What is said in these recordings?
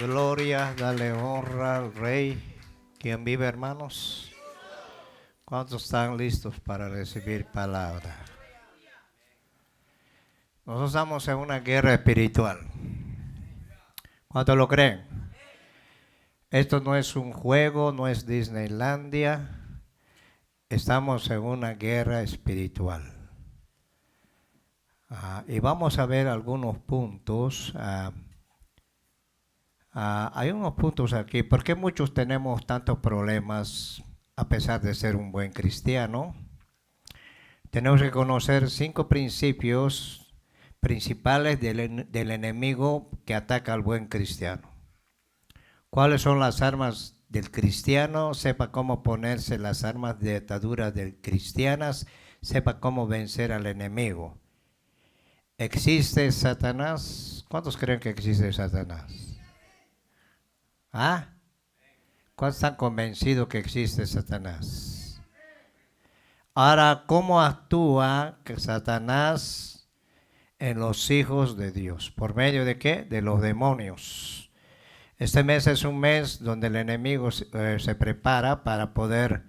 Gloria, dale honra al Rey. ¿Quién vive, hermanos? ¿Cuántos están listos para recibir palabra? Nosotros estamos en una guerra espiritual. ¿Cuántos lo creen? Esto no es un juego, no es Disneylandia. Estamos en una guerra espiritual. Y vamos a ver algunos puntos. Hay unos puntos aquí. ¿Por qué muchos tenemos tantos problemas a pesar de ser un buen cristiano? Tenemos que conocer 5 principios principales del enemigo que ataca al buen cristiano. ¿Cuáles son las armas del cristiano? Sepa cómo ponerse las armas de atadura cristianas. Sepa cómo vencer al enemigo. ¿Existe Satanás? ¿Cuántos creen que existe Satanás? ¿Ah? ¿Cuántos están convencidos que existe Satanás? Ahora, ¿cómo actúa Satanás en los hijos de Dios? ¿Por medio de qué? De los demonios. Este mes es un mes donde el enemigo se prepara para poder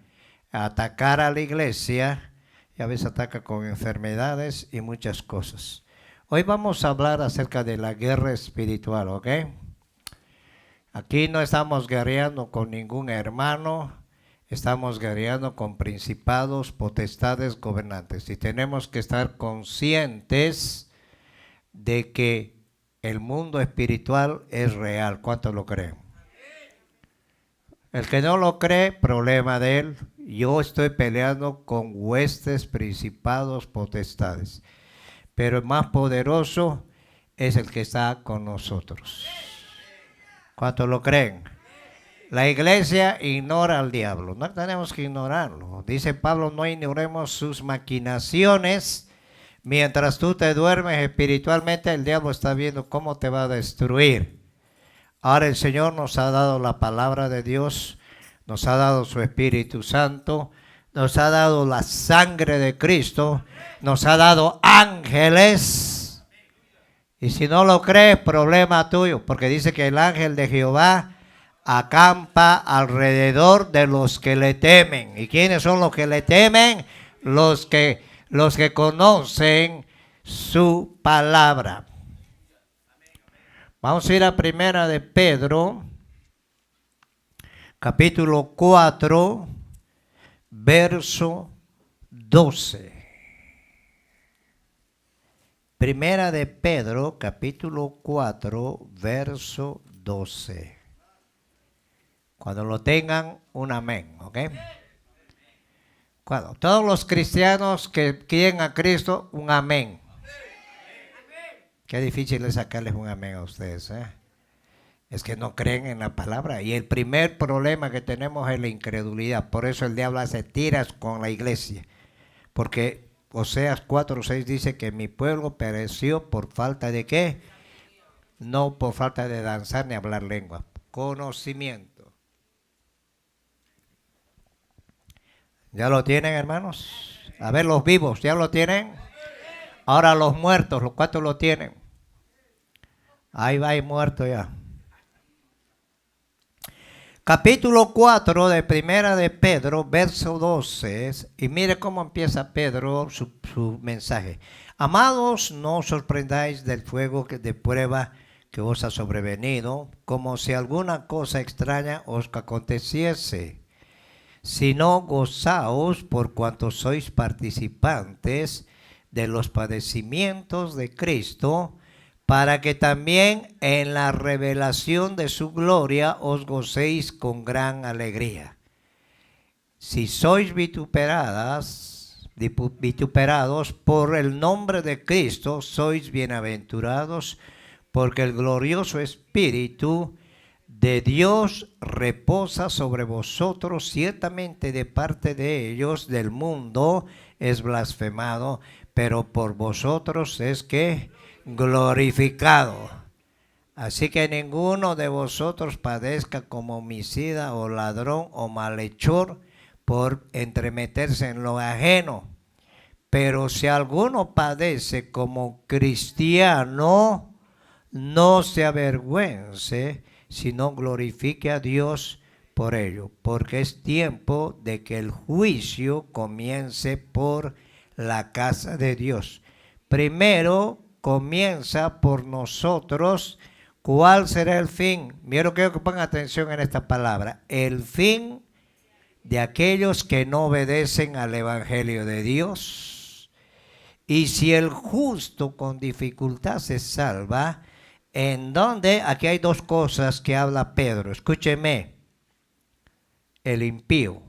atacar a la iglesia y a veces ataca con enfermedades y muchas cosas. Hoy vamos a hablar acerca de la guerra espiritual, ¿ok? Aquí no estamos guerreando con ningún hermano, estamos guerreando con principados, potestades, gobernantes. Y tenemos que estar conscientes de que el mundo espiritual es real. ¿Cuántos lo creen? El que no lo cree, problema de él. Yo estoy peleando con huestes, principados, potestades. Pero el más poderoso es el que está con nosotros. ¿Cuántos lo creen? La iglesia ignora al diablo. No tenemos que ignorarlo. Dice Pablo, no ignoremos sus maquinaciones. Mientras tú te duermes espiritualmente, el diablo está viendo cómo te va a destruir. Ahora el Señor nos ha dado la palabra de Dios, nos ha dado su Espíritu Santo, nos ha dado la sangre de Cristo, nos ha dado ángeles. Y si no lo crees, problema tuyo, porque dice que el ángel de Jehová acampa alrededor de los que le temen. ¿Y quiénes son los que le temen? Los que conocen su palabra. Vamos a ir a Primera de Pedro, capítulo 4, verso 12. Primera de Pedro, capítulo 4, verso 12. Cuando lo tengan, un amén, ¿ok? Cuando todos los cristianos que quieren a Cristo, un amén. Qué difícil es sacarles un amén a ustedes, ¿eh? Es que no creen en la palabra. Y el primer problema que tenemos es la incredulidad. Por eso el diablo hace tiras con la iglesia. Porque Oseas 4:6 dice que mi pueblo pereció por falta de ¿qué? No por falta de danzar ni hablar lengua. Conocimiento. ¿Ya lo tienen, hermanos? A ver, los vivos, ¿ya lo tienen? Ahora los muertos, ¿los cuántos lo tienen? Ahí va y muerto ya. Capítulo 4 de Primera de Pedro, verso 12. Y mire cómo empieza Pedro su mensaje. Amados, no os sorprendáis del fuego de prueba que os ha sobrevenido, como si alguna cosa extraña os aconteciese. Sino gozaos por cuanto sois participantes de los padecimientos de Cristo, para que también en la revelación de su gloria os gocéis con gran alegría. Si sois vituperados por el nombre de Cristo, sois bienaventurados, porque el glorioso Espíritu de Dios reposa sobre vosotros. Ciertamente de parte de ellos del mundo es blasfemado, pero por vosotros es que glorificado. Así que ninguno de vosotros padezca como homicida o ladrón o malhechor por entremeterse en lo ajeno. Pero si alguno padece como cristiano, no se avergüence, sino glorifique a Dios por ello, porque es tiempo de que el juicio comience por la casa de Dios. Primero comienza por nosotros. ¿Cuál será el fin? Quiero que pongan atención en esta palabra. El fin de aquellos que no obedecen al Evangelio de Dios. Y si el justo con dificultad se salva, ¿en dónde? Aquí hay dos cosas que habla Pedro. Escúcheme. El impío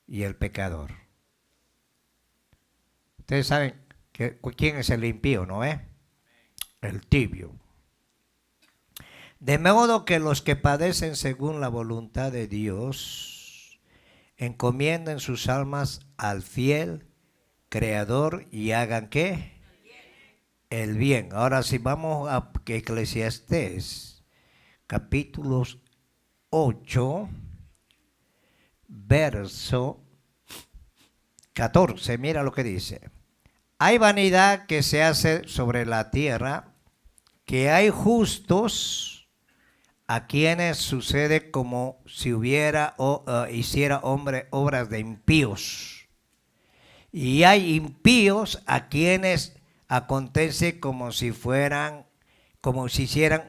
y el pecador. Ustedes saben quién es el impío, ¿no es? El tibio. De modo que los que padecen según la voluntad de Dios encomienden sus almas al fiel Creador y hagan ¿qué? El bien. Ahora si vamos a Eclesiastés, capítulo 8, verso 14, mira lo que dice. Hay vanidad que se hace sobre la tierra, que hay justos a quienes sucede como si hubiera hiciera hombre obras de impíos. Y hay impíos a quienes acontece como si hicieran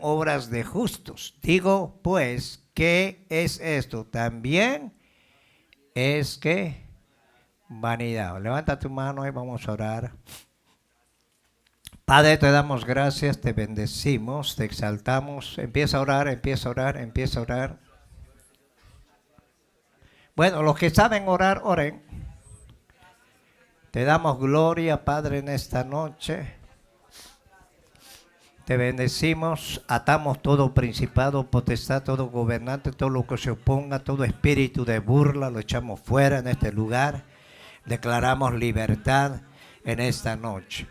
obras de justos. Digo, pues, ¿qué es esto? También es que vanidad. Levanta tu mano y vamos a orar. Padre, te damos gracias, te bendecimos, te exaltamos. Empieza a orar, empieza a orar, empieza a orar. Bueno, los que saben orar, oren. Te damos gloria, Padre, en esta noche. Te bendecimos, atamos todo principado, potestad, todo gobernante, todo lo que se oponga, todo espíritu de burla, lo echamos fuera en este lugar. Declaramos libertad en esta noche.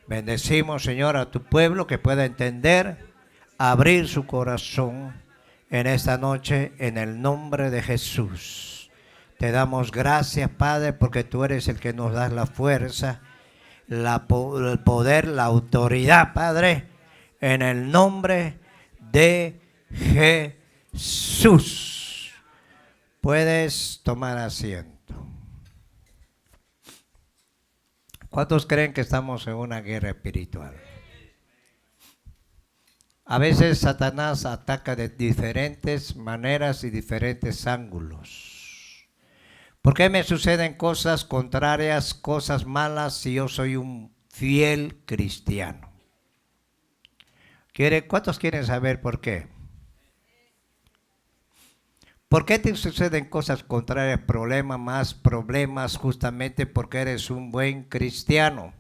Bendecimos, Señor, a tu pueblo que pueda entender, abrir su corazón en esta noche en el nombre de Jesús. Te damos gracias, Padre, porque tú eres el que nos das la fuerza, el poder, la autoridad, Padre, en el nombre de Jesús. Puedes tomar asiento. ¿Cuántos creen que estamos en una guerra espiritual? A veces Satanás ataca de diferentes maneras y diferentes ángulos. ¿Por qué me suceden cosas contrarias, cosas malas si yo soy un fiel cristiano? ¿Cuántos quieren saber por qué? ¿Por qué te suceden cosas contrarias, problemas, justamente porque eres un buen cristiano?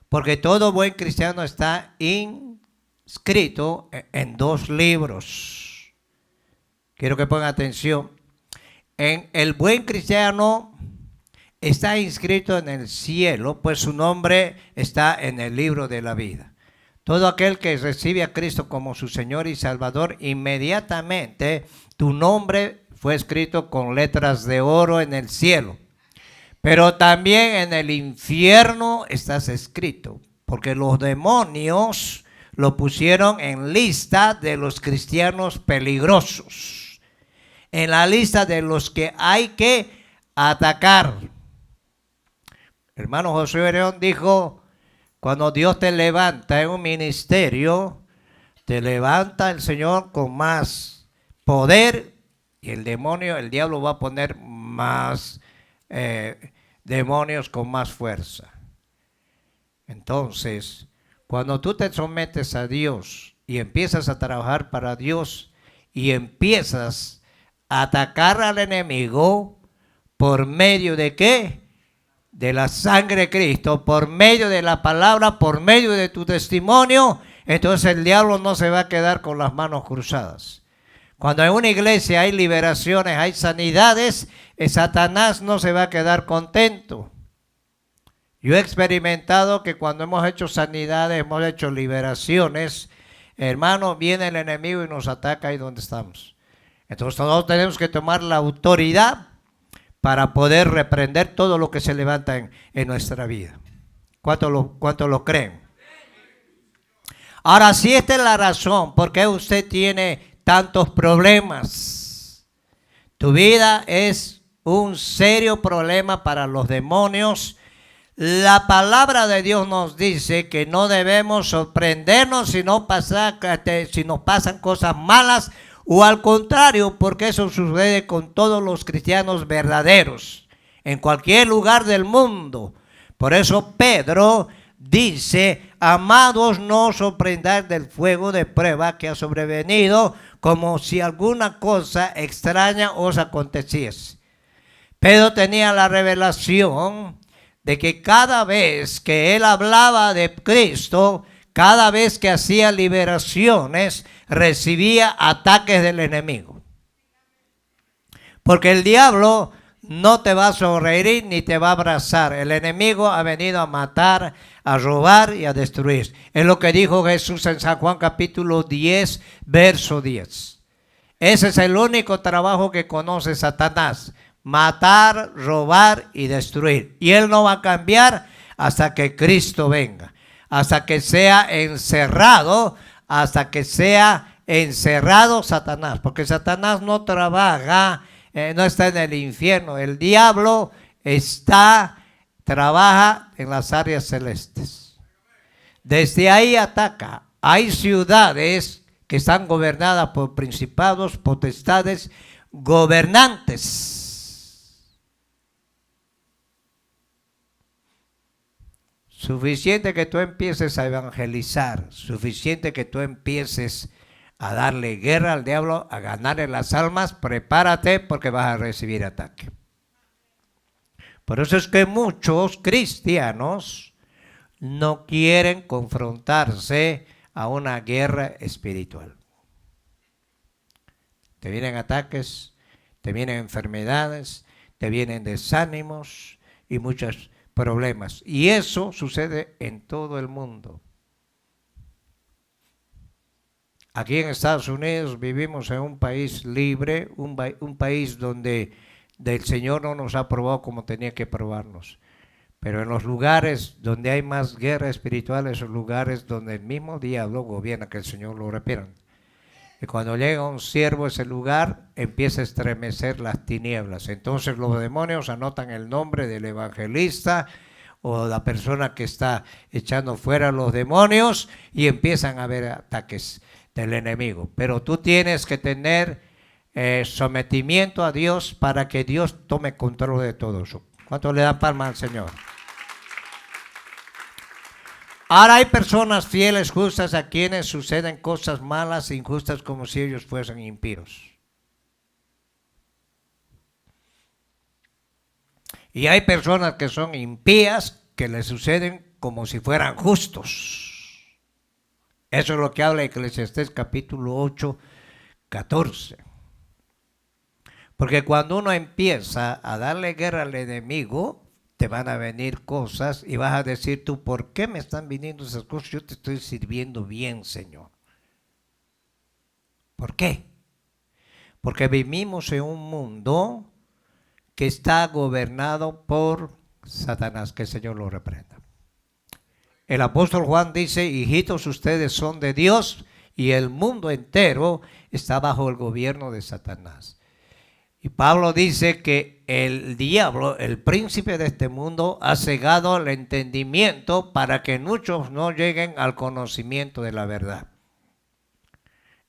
Porque todo buen cristiano está inscrito en dos libros. Quiero que pongan atención. El buen cristiano está inscrito en el cielo, pues su nombre está en el libro de la vida. Todo aquel que recibe a Cristo como su Señor y Salvador, inmediatamente tu nombre fue escrito con letras de oro en el cielo. Pero también en el infierno estás escrito, porque los demonios lo pusieron en lista de los cristianos peligrosos, en la lista de los que hay que atacar. Hermano Josué Bereón dijo, cuando Dios te levanta en un ministerio, te levanta el Señor con más poder y el diablo va a poner más demonios con más fuerza. Entonces, cuando tú te sometes a Dios y empiezas a trabajar para Dios y empiezas a atacar al enemigo por medio de ¿qué? De la sangre de Cristo, por medio de la palabra, por medio de tu testimonio, entonces el diablo no se va a quedar con las manos cruzadas. Cuando en una iglesia hay liberaciones, hay sanidades, Satanás no se va a quedar contento. Yo he experimentado que cuando hemos hecho sanidades, hemos hecho liberaciones, hermano, viene el enemigo y nos ataca ahí donde estamos. Entonces todos tenemos que tomar la autoridad para poder reprender todo lo que se levanta en nuestra vida. ¿Cuánto lo creen? Ahora, si esta es la razón por qué usted tiene tantos problemas, tu vida es un serio problema para los demonios. La palabra de Dios nos dice que no debemos sorprendernos si nos pasan cosas malas, o al contrario, porque eso sucede con todos los cristianos verdaderos, en cualquier lugar del mundo. Por eso Pedro dice: amados, no os sorprendáis del fuego de prueba que ha sobrevenido, como si alguna cosa extraña os aconteciese. Pedro tenía la revelación de que cada vez que él hablaba de Cristo, cada vez que hacía liberaciones, recibía ataques del enemigo. Porque el diablo no te va a sonreír ni te va a abrazar. El enemigo ha venido a matar, a robar y a destruir. Es lo que dijo Jesús en San Juan capítulo 10, verso 10. Ese es el único trabajo que conoce Satanás: matar, robar y destruir. Y él no va a cambiar hasta que Cristo venga, hasta que sea encerrado Satanás. Porque Satanás no trabaja, no está en el infierno. El diablo trabaja en las áreas celestes. Desde ahí ataca. Hay ciudades que están gobernadas por principados, potestades, gobernantes. Suficiente que tú empieces a evangelizar, suficiente que tú empieces a darle guerra al diablo, a ganarle las almas, prepárate porque vas a recibir ataque. Por eso es que muchos cristianos no quieren confrontarse a una guerra espiritual. Te vienen ataques, te vienen enfermedades, te vienen desánimos y muchos problemas. Y eso sucede en todo el mundo. Aquí en Estados Unidos vivimos en un país libre, un país donde el Señor no nos ha probado como tenía que probarnos. Pero en los lugares donde hay más guerra espiritual, esos lugares donde el mismo diablo gobierna, que el Señor lo reprenda. Y cuando llega un siervo a ese lugar, empieza a estremecer las tinieblas. Entonces los demonios anotan el nombre del evangelista o la persona que está echando fuera a los demonios y empiezan a haber ataques del enemigo. Pero tú tienes que tener sometimiento a Dios para que Dios tome control de todo eso. ¿Cuánto le dan palma al Señor? Ahora hay personas fieles, justas, a quienes suceden cosas malas e injustas como si ellos fuesen impíos. Y hay personas que son impías que les suceden como si fueran justos. Eso es lo que habla Eclesiastés capítulo 8, 14. Porque cuando uno empieza a darle guerra al enemigo, te van a venir cosas y vas a decir tú: ¿por qué me están viniendo esas cosas? Yo te estoy sirviendo bien, Señor. ¿Por qué? Porque vivimos en un mundo que está gobernado por Satanás, que el Señor lo reprenda. El apóstol Juan dice: hijitos, ustedes son de Dios y el mundo entero está bajo el gobierno de Satanás. Y Pablo dice que el diablo, el príncipe de este mundo, ha cegado el entendimiento para que muchos no lleguen al conocimiento de la verdad.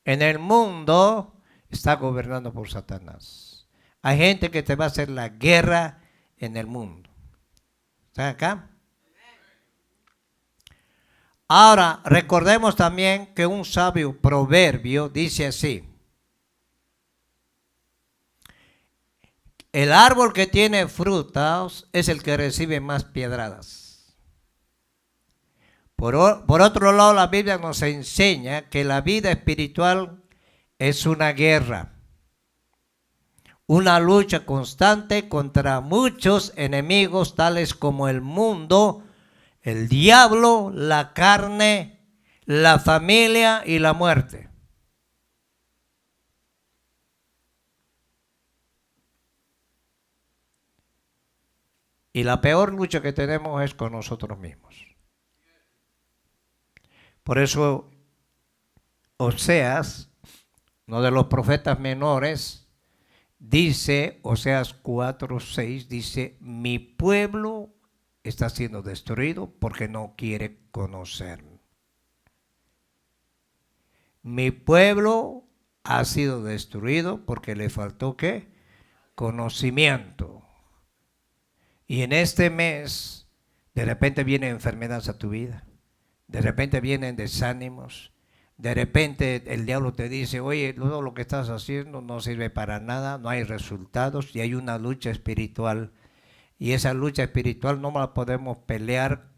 En el mundo está gobernando por Satanás. Hay gente que te va a hacer la guerra en el mundo. ¿Están acá? Ahora, recordemos también que un sabio proverbio dice así: el árbol que tiene frutas es el que recibe más piedradas. Por otro lado, la Biblia nos enseña que la vida espiritual es una guerra, una lucha constante contra muchos enemigos, tales como el mundo, el diablo, la carne, la familia y la muerte. Y la peor lucha que tenemos es con nosotros mismos. Por eso Oseas, uno de los profetas menores, dice, Oseas 4:6, dice, mi pueblo está siendo destruido porque no quiere conocerme. Mi pueblo ha sido destruido porque le faltó ¿qué? Conocimiento. Y en este mes, de repente vienen enfermedades a tu vida, de repente vienen desánimos, de repente el diablo te dice, oye, todo lo que estás haciendo no sirve para nada, no hay resultados y hay una lucha espiritual. Y esa lucha espiritual no la podemos pelear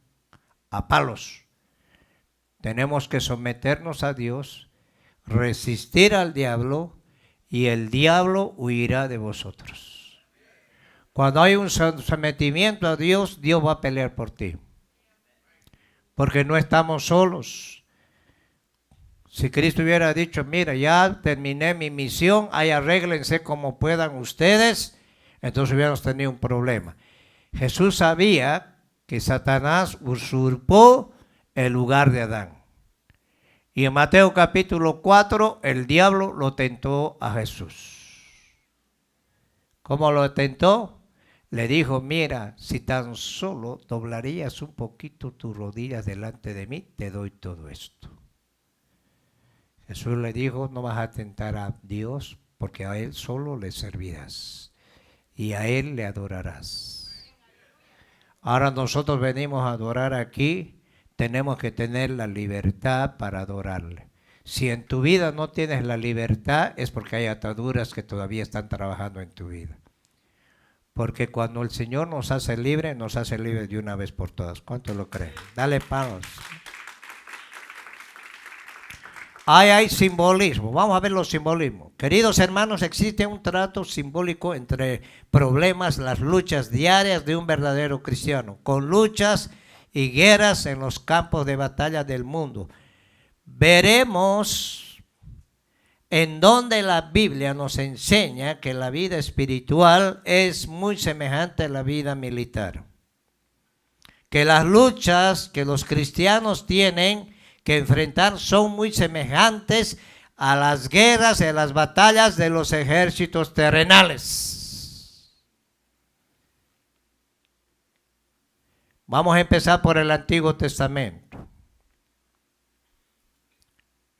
a palos. Tenemos que someternos a Dios, resistir al diablo y el diablo huirá de vosotros. Cuando hay un sometimiento a Dios, Dios va a pelear por ti. Porque no estamos solos. Si Cristo hubiera dicho, mira, ya terminé mi misión, ahí arréglense como puedan ustedes, entonces hubiéramos tenido un problema. Jesús sabía que Satanás usurpó el lugar de Adán. Y en Mateo capítulo 4, el diablo lo tentó a Jesús. ¿Cómo lo tentó? Le dijo, mira, si tan solo doblarías un poquito tus rodillas delante de mí, te doy todo esto. Jesús le dijo, no vas a tentar a Dios, porque a Él solo le servirás y a Él le adorarás. Ahora nosotros venimos a adorar aquí, tenemos que tener la libertad para adorarle. Si en tu vida no tienes la libertad, es porque hay ataduras que todavía están trabajando en tu vida. Porque cuando el Señor nos hace libres de una vez por todas. ¿Cuánto lo creen? Dale palos. Hay simbolismo. Vamos a ver los simbolismos. Queridos hermanos, existe un trato simbólico entre problemas, las luchas diarias de un verdadero cristiano, con luchas y guerras en los campos de batalla del mundo. Veremos en donde la Biblia nos enseña que la vida espiritual es muy semejante a la vida militar. Que las luchas que los cristianos tienen que enfrentar son muy semejantes a las guerras y a las batallas de los ejércitos terrenales. Vamos a empezar por el Antiguo Testamento.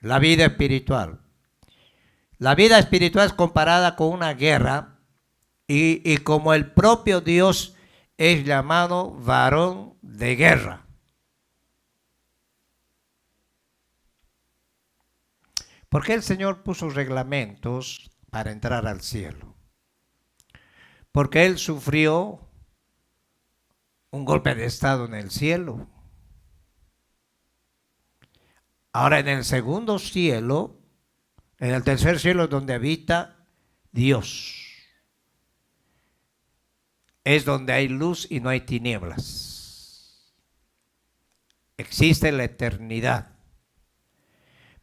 La vida espiritual. La vida espiritual es comparada con una guerra y como el propio Dios es llamado varón de guerra. ¿Por qué el Señor puso reglamentos para entrar al cielo? Porque Él sufrió un golpe de estado en el cielo. Ahora en el segundo cielo, en el tercer cielo es donde habita Dios. Es donde hay luz y no hay tinieblas. Existe la eternidad.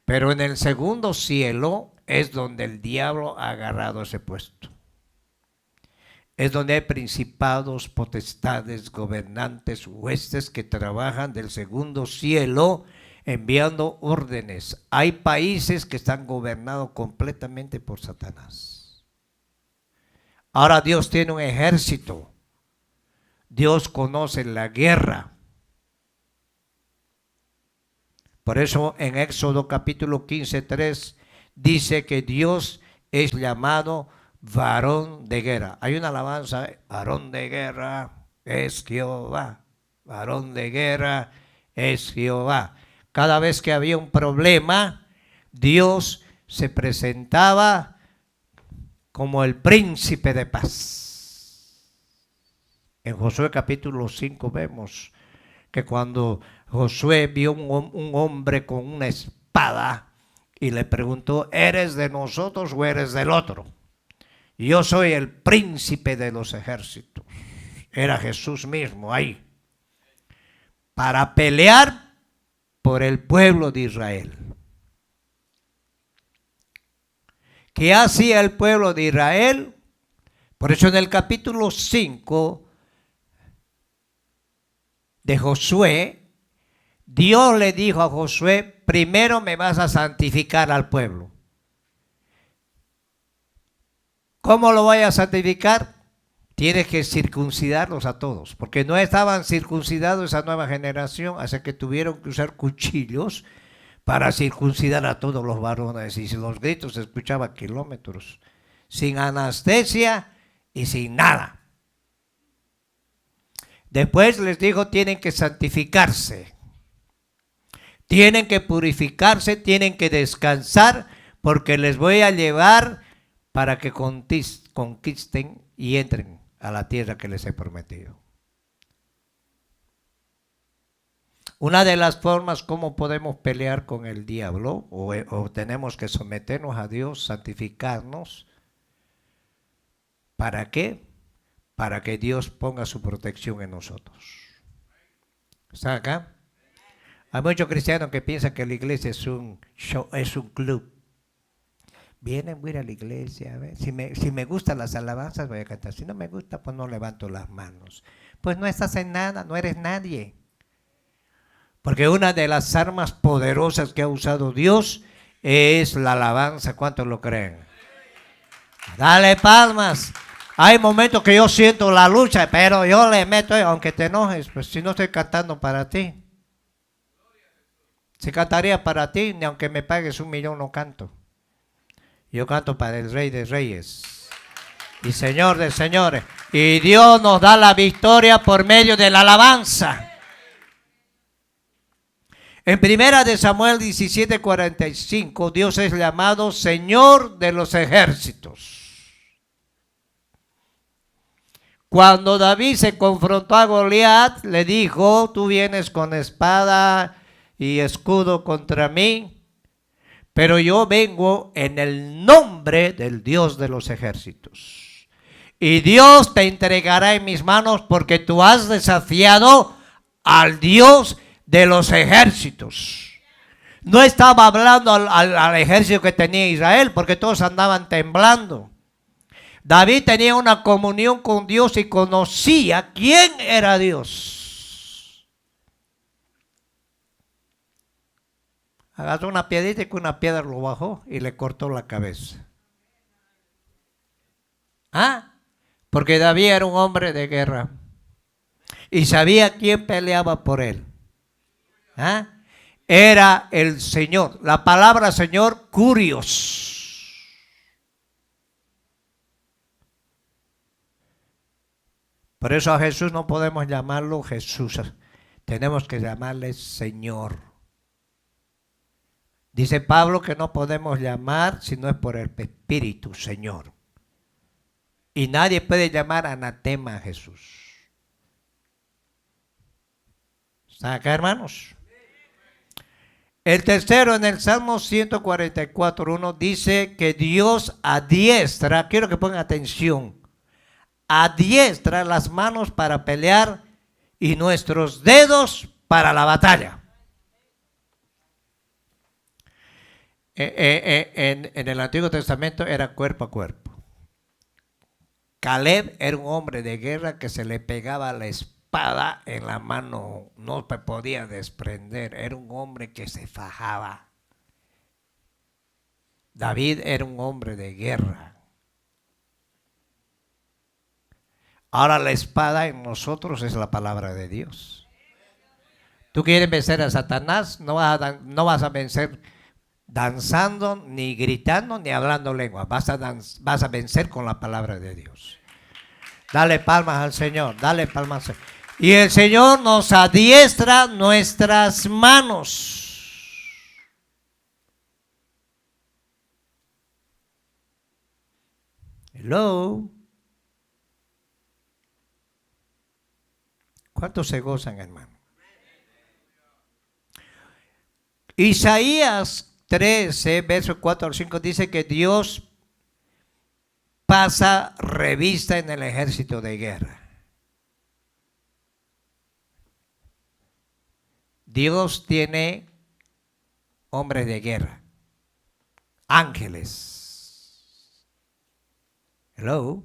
Pero en el segundo cielo es donde el diablo ha agarrado ese puesto. Es donde hay principados, potestades, gobernantes, huestes que trabajan del segundo cielo enviando órdenes. Hay países que están gobernados completamente por Satanás. Ahora Dios tiene un ejército. Dios conoce la guerra. Por eso en Éxodo capítulo 15:3 dice que Dios es llamado varón de guerra. Hay una alabanza, varón de guerra es Jehová. Varón de guerra es Jehová. Cada vez que había un problema, Dios se presentaba como el príncipe de paz. En Josué capítulo 5 vemos que cuando Josué vio un hombre con una espada y le preguntó, ¿eres de nosotros o eres del otro? Yo soy el príncipe de los ejércitos. Era Jesús mismo ahí. Para pelear por el pueblo de Israel. ¿Qué hacía el pueblo de Israel? Por eso en el capítulo 5 de Josué, Dios le dijo a Josué, primero me vas a santificar al pueblo. ¿Cómo lo voy a santificar? Tienes que circuncidarlos a todos, porque no estaban circuncidados esa nueva generación, así que tuvieron que usar cuchillos para circuncidar a todos los varones. Y los gritos se escuchaban kilómetros, sin anestesia y sin nada. Después les dijo, tienen que santificarse, tienen que purificarse, tienen que descansar, porque les voy a llevar para que conquisten y entren a la tierra que les he prometido. Una de las formas como podemos pelear con el diablo, o tenemos que someternos a Dios, santificarnos. ¿Para qué? Para que Dios ponga su protección en nosotros. ¿Está acá? Hay muchos cristianos que piensan que la iglesia es un show, es un club. Vienen, voy a ir a la iglesia, a ver. Si me gustan las alabanzas, voy a cantar. Si no me gusta, pues no levanto las manos. Pues no estás en nada, no eres nadie. Porque una de las armas poderosas que ha usado Dios es la alabanza. ¿Cuántos lo creen? Dale palmas. Hay momentos que yo siento la lucha, pero yo le meto, aunque te enojes, pues si no estoy cantando para ti. Si cantaría para ti, ni aunque me pagues 1,000,000 no canto. Yo canto para el Rey de Reyes y Señor de Señores. Y Dios nos da la victoria por medio de la alabanza. En 1 de Samuel 17:45, Dios es llamado Señor de los ejércitos. Cuando David se confrontó a Goliat, le dijo, tú vienes con espada y escudo contra mí, pero yo vengo en el nombre del Dios de los ejércitos. Y Dios te entregará en mis manos porque tú has desafiado al Dios de los ejércitos. No estaba hablando al ejército que tenía Israel, porque todos andaban temblando. David tenía una comunión con Dios y conocía quién era Dios. Agarró una piedrita y con una piedra lo bajó y le cortó la cabeza. ¿Ah? Porque David era un hombre de guerra y sabía quién peleaba por él. ¿Ah? Era el Señor. La palabra Señor, Curios. Por eso a Jesús no podemos llamarlo Jesús. Tenemos que llamarle Señor. Dice Pablo que no podemos llamar si no es por el Espíritu, Señor. Y nadie puede llamar anatema a Jesús. ¿Están acá, hermanos? El tercero, en el Salmo 144:1, dice que Dios adiestra, quiero que pongan atención, adiestra las manos para pelear y nuestros dedos para la batalla. En el Antiguo Testamento era cuerpo a cuerpo. Caleb era un hombre de guerra que se le pegaba la espada en la mano, no se podía desprender, era un hombre que se fajaba. David era un hombre de guerra. Ahora la espada en nosotros es la palabra de Dios. Tú quieres vencer a Satanás, no vas a vencer danzando, ni gritando, ni hablando lengua. Vas a vencer con la palabra de Dios. Dale palmas al Señor, dale palmas al Señor. Y el Señor nos adiestra nuestras manos. Hello. ¿Cuántos se gozan, hermano? Isaías 13, versos 4 al 5 dice que Dios pasa revista en el ejército de guerra. Dios tiene hombres de guerra, ángeles. Hello.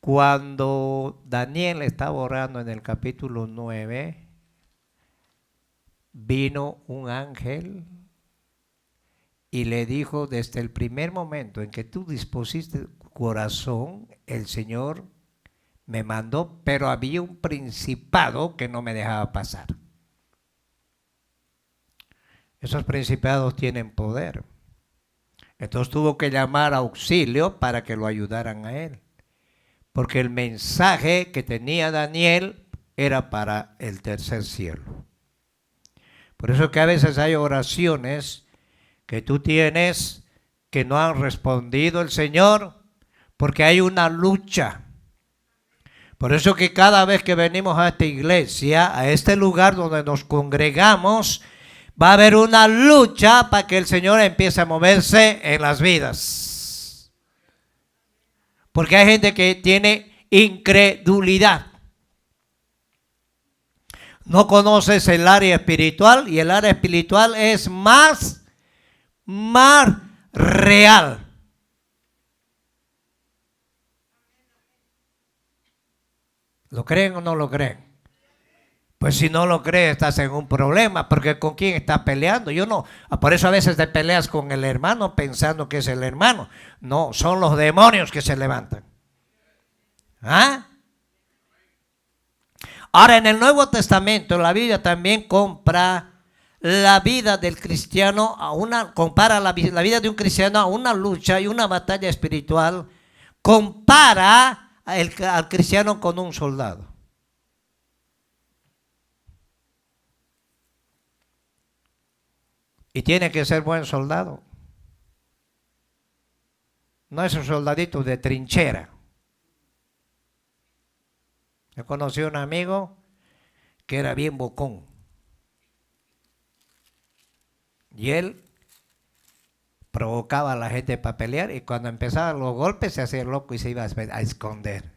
Cuando Daniel estaba orando en el capítulo 9, vino un ángel y le dijo, desde el primer momento en que tú dispusiste tu corazón, el Señor me mandó, pero había un principado que no me dejaba pasar. Esos principados tienen poder. Entonces tuvo que llamar a auxilio para que lo ayudaran a él. Porque el mensaje que tenía Daniel era para el tercer cielo. Por eso que a veces hay oraciones que tú tienes que no han respondido el Señor, porque hay una lucha. Por eso que cada vez que venimos a esta iglesia, a este lugar donde nos congregamos, va a haber una lucha para que el Señor empiece a moverse en las vidas. Porque hay gente que tiene incredulidad. No conoces el área espiritual y el área espiritual es más real. ¿Lo creen o no lo creen? Pues si no lo crees estás en un problema, porque ¿con quién estás peleando? Yo no. Por eso a veces te peleas con el hermano pensando que es el hermano. No, son los demonios que se levantan. ¿Ah? Ahora en el Nuevo Testamento la Biblia también compara la vida del cristiano compara la vida de un cristiano a una lucha y una batalla espiritual. Compara al cristiano con un soldado. Y tiene que ser buen soldado. No es un soldadito de trinchera. Yo conocí a un amigo que era bien bocón. Y él provocaba a la gente para pelear y cuando empezaban los golpes se hacía loco y se iba a esconder.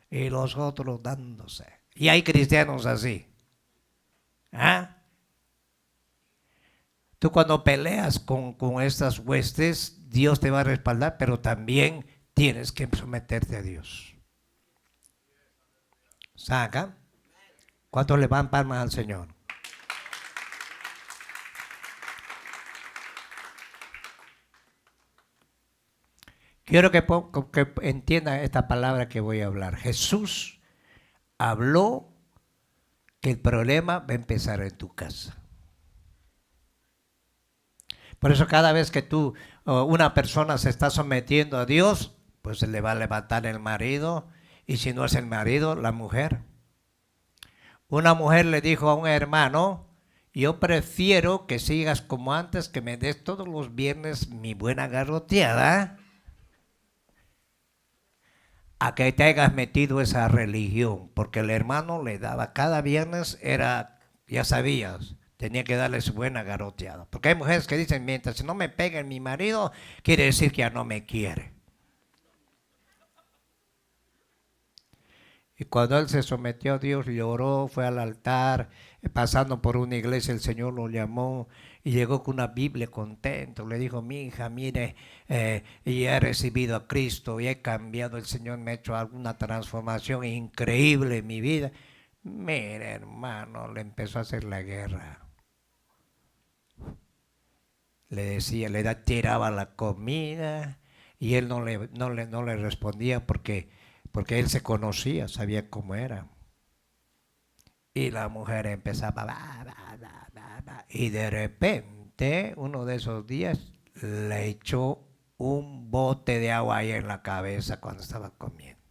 Y los otros dándose. Y hay cristianos así. ¿Ah? Tú cuando peleas con estas huestes, Dios te va a respaldar, pero también tienes que someterte a Dios. ¿Saca? ¿Cuántos le van palmas al Señor? Quiero que entiendan esta palabra que voy a hablar. Jesús habló que el problema va a empezar en tu casa. Por eso cada vez que una persona se está sometiendo a Dios, pues se le va a levantar el marido, y si no es el marido, la mujer. Una mujer le dijo a un hermano, yo prefiero que sigas como antes, que me des todos los viernes mi buena garroteada, a que te hayas metido esa religión, porque el hermano le daba cada viernes, ya sabías, tenía que darle su buena garroteada. Porque hay mujeres que dicen, mientras no me pegue mi marido, quiere decir que ya no me quiere. Y cuando él se sometió a Dios, lloró, fue al altar, pasando por una iglesia, el Señor lo llamó y llegó con una Biblia contento. Le dijo, mi hija, mire, y he recibido a Cristo y he cambiado, el Señor me ha hecho alguna transformación increíble en mi vida. Mire, hermano, le empezó a hacer la guerra. Le decía, tiraba la comida y él no le respondía porque él se conocía, sabía cómo era. Y la mujer empezaba, y de repente, uno de esos días, le echó un bote de agua ahí en la cabeza cuando estaba comiendo.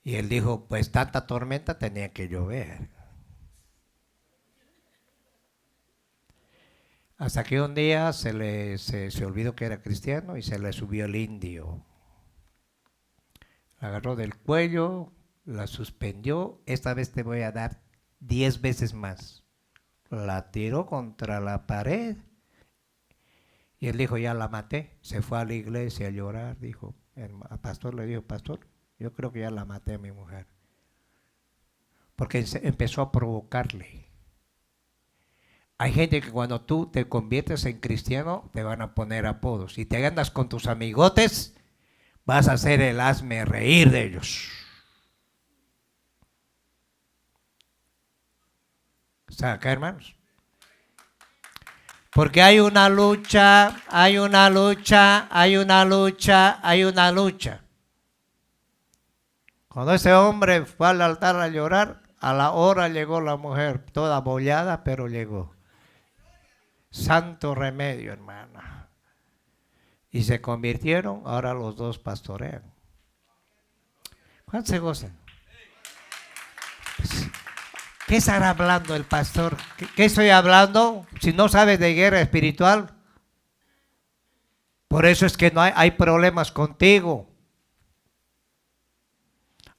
Y él dijo, pues tanta tormenta tenía que llover. Hasta que un día se olvidó que era cristiano y se le subió el indio. La agarró del cuello, la suspendió, esta vez te voy a dar 10 veces más. La tiró contra la pared y él dijo, ya la maté. Se fue a la iglesia a llorar, dijo, el pastor le dijo, pastor, yo creo que ya la maté a mi mujer. Porque empezó a provocarle. Hay gente que cuando tú te conviertes en cristiano te van a poner apodos. Y te andas con tus amigotes, vas a ser el hazme reír de ellos. ¿Saca, hermanos? Porque hay una lucha, hay una lucha, hay una lucha, hay una lucha. Cuando ese hombre fue al altar a llorar, a la hora llegó la mujer, toda bollada, pero llegó. Santo remedio, hermana. Y se convirtieron, ahora los dos pastorean. ¿Cuántos se gozan? ¿Qué estará hablando el pastor? ¿Qué estoy hablando? Si no sabes de guerra espiritual. Por eso es que no hay problemas contigo.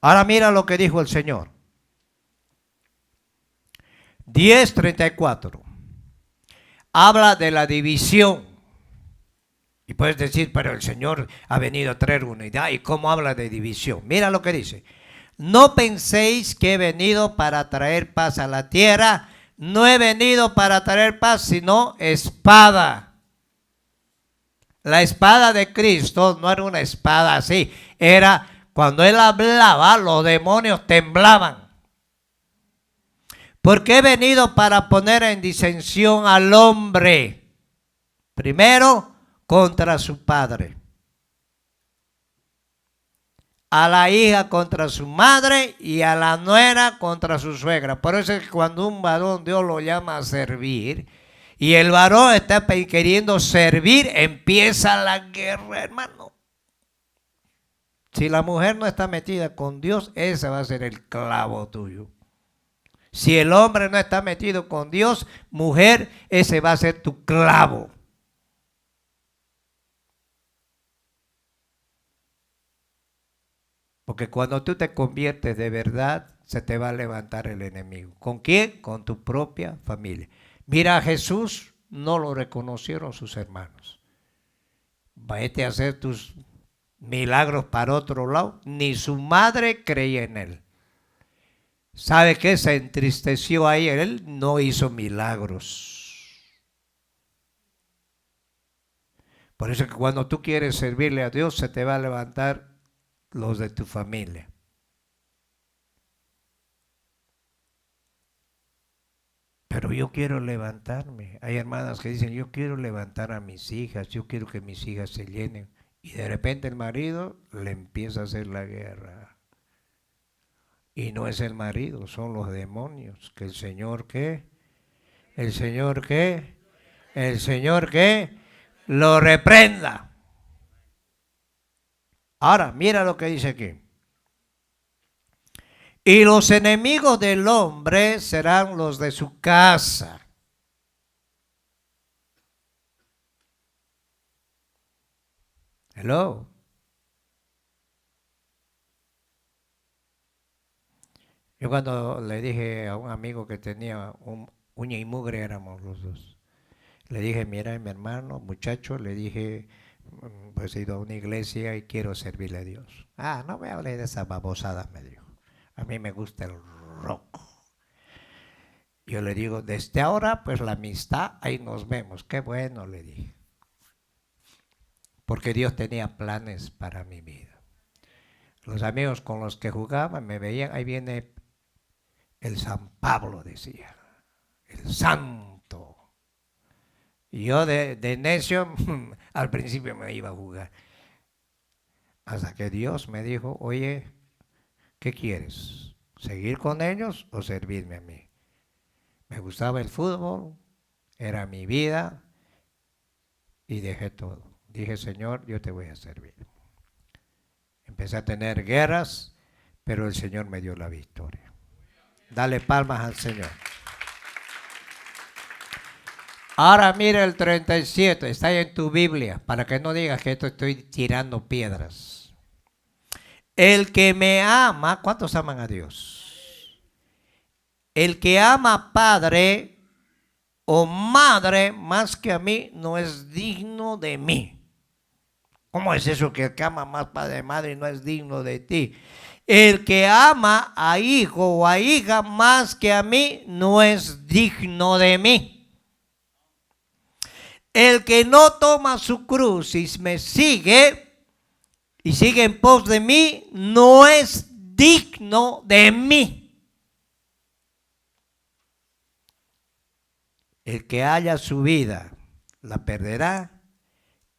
Ahora mira lo que dijo el Señor. 10:34. Habla de la división. Y puedes decir, pero el Señor ha venido a traer unidad. ¿Y cómo habla de división? Mira lo que dice. No penséis que he venido para traer paz a la tierra. No he venido para traer paz, sino espada. La espada de Cristo no era una espada así. Era cuando Él hablaba, los demonios temblaban. Porque he venido para poner en disensión al hombre. Primero, contra su padre. A la hija contra su madre y a la nuera contra su suegra. Por eso es que cuando un varón Dios lo llama a servir y el varón está queriendo servir, empieza la guerra, hermano. Si la mujer no está metida con Dios, ese va a ser el clavo tuyo. Si el hombre no está metido con Dios, mujer, ese va a ser tu clavo. Porque cuando tú te conviertes de verdad, se te va a levantar el enemigo. ¿Con quién? Con tu propia familia. Mira, a Jesús no lo reconocieron sus hermanos. Vete a hacer tus milagros para otro lado. Ni su madre creía en él. ¿Sabe qué? Se entristeció ahí. Él no hizo milagros. Por eso que cuando tú quieres servirle a Dios, se te va a levantar los de tu familia. Pero yo quiero levantarme. Hay hermanas que dicen, yo quiero levantar a mis hijas, yo quiero que mis hijas se llenen. Y de repente el marido le empieza a hacer la guerra. Y no es el marido, son los demonios. Que el Señor, ¿qué? El Señor, ¿qué? El Señor, ¿qué? Lo reprenda. Ahora, mira lo que dice aquí. Y los enemigos del hombre serán los de su casa. Hello. Yo cuando le dije a un amigo que tenía un uña y mugre, éramos los dos. Le dije, mira, mi hermano, muchacho, le dije, pues he ido a una iglesia y quiero servirle a Dios. Ah, no me hable de esas babosadas, me dijo. A mí me gusta el rock. Yo le digo, desde ahora, pues la amistad, ahí nos vemos. Qué bueno, le dije. Porque Dios tenía planes para mi vida. Los amigos con los que jugaba me veían, ahí viene el San Pablo, decía. El santo. Y yo de necio, al principio me iba a jugar. Hasta que Dios me dijo, oye, ¿qué quieres? ¿Seguir con ellos o servirme a mí? Me gustaba el fútbol, era mi vida y dejé todo. Dije, Señor, yo te voy a servir. Empecé a tener guerras, pero el Señor me dio la victoria. Dale palmas al Señor. Ahora mira el 37, está ahí en tu Biblia, para que no digas que estoy tirando piedras. El que me ama, ¿cuántos aman a Dios? El que ama padre o madre más que a mí no es digno de mí. ¿Cómo es eso que el que ama más padre o madre no es digno de ti? El que ama a hijo o a hija más que a mí no es digno de mí. El que no toma su cruz y me sigue y sigue en pos de mí, no es digno de mí. El que haya su vida, la perderá,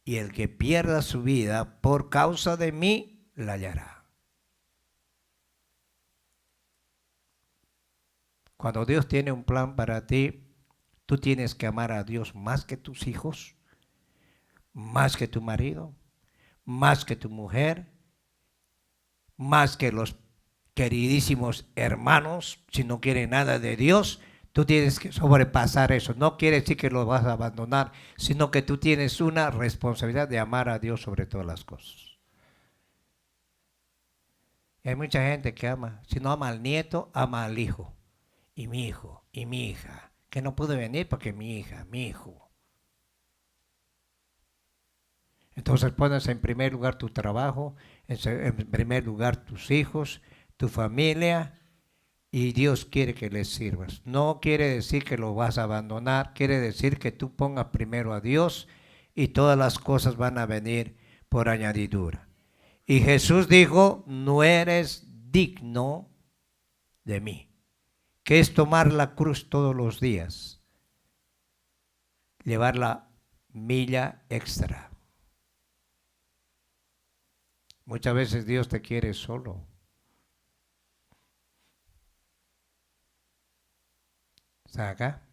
y el que pierda su vida por causa de mí, la hallará. Cuando Dios tiene un plan para ti, tú tienes que amar a Dios más que tus hijos, más que tu marido, más que tu mujer, más que los queridísimos hermanos. Si no quieren nada de Dios, tú tienes que sobrepasar eso. No quiere decir que lo vas a abandonar, sino que tú tienes una responsabilidad de amar a Dios sobre todas las cosas. Y hay mucha gente que ama, si no ama al nieto, ama al hijo. Y mi hijo, y mi hija, que no pude venir porque mi hija, mi hijo. Entonces pones en primer lugar tu trabajo, en primer lugar tus hijos, tu familia, y Dios quiere que les sirvas. No quiere decir que lo vas a abandonar, quiere decir que tú pongas primero a Dios y todas las cosas van a venir por añadidura. Y Jesús dijo, no eres digno de mí, que es tomar la cruz todos los días, llevar la milla extra. Muchas veces Dios te quiere solo. ¿Está acá?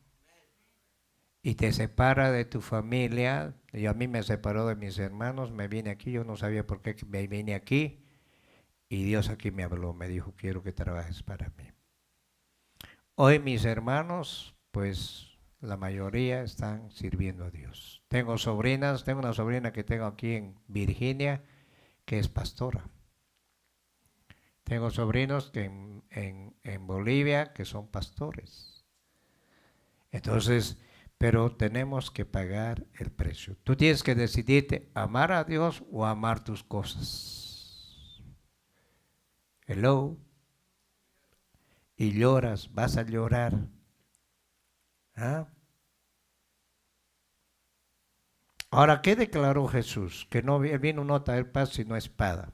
Y te separa de tu familia. Y a mí me separó de mis hermanos, me vine aquí, yo no sabía por qué me vine aquí. Y Dios aquí me habló, me dijo, quiero que trabajes para mí. Hoy mis hermanos, pues la mayoría están sirviendo a Dios. Tengo sobrinas, tengo una sobrina que tengo aquí en Virginia, que es pastora. Tengo sobrinos que en Bolivia que son pastores. Entonces, pero tenemos que pagar el precio. Tú tienes que decidirte amar a Dios o amar tus cosas. Hello. Y lloras, vas a llorar. ¿Ah? Ahora, ¿qué declaró Jesús? Que no vino no a traer paz sino espada.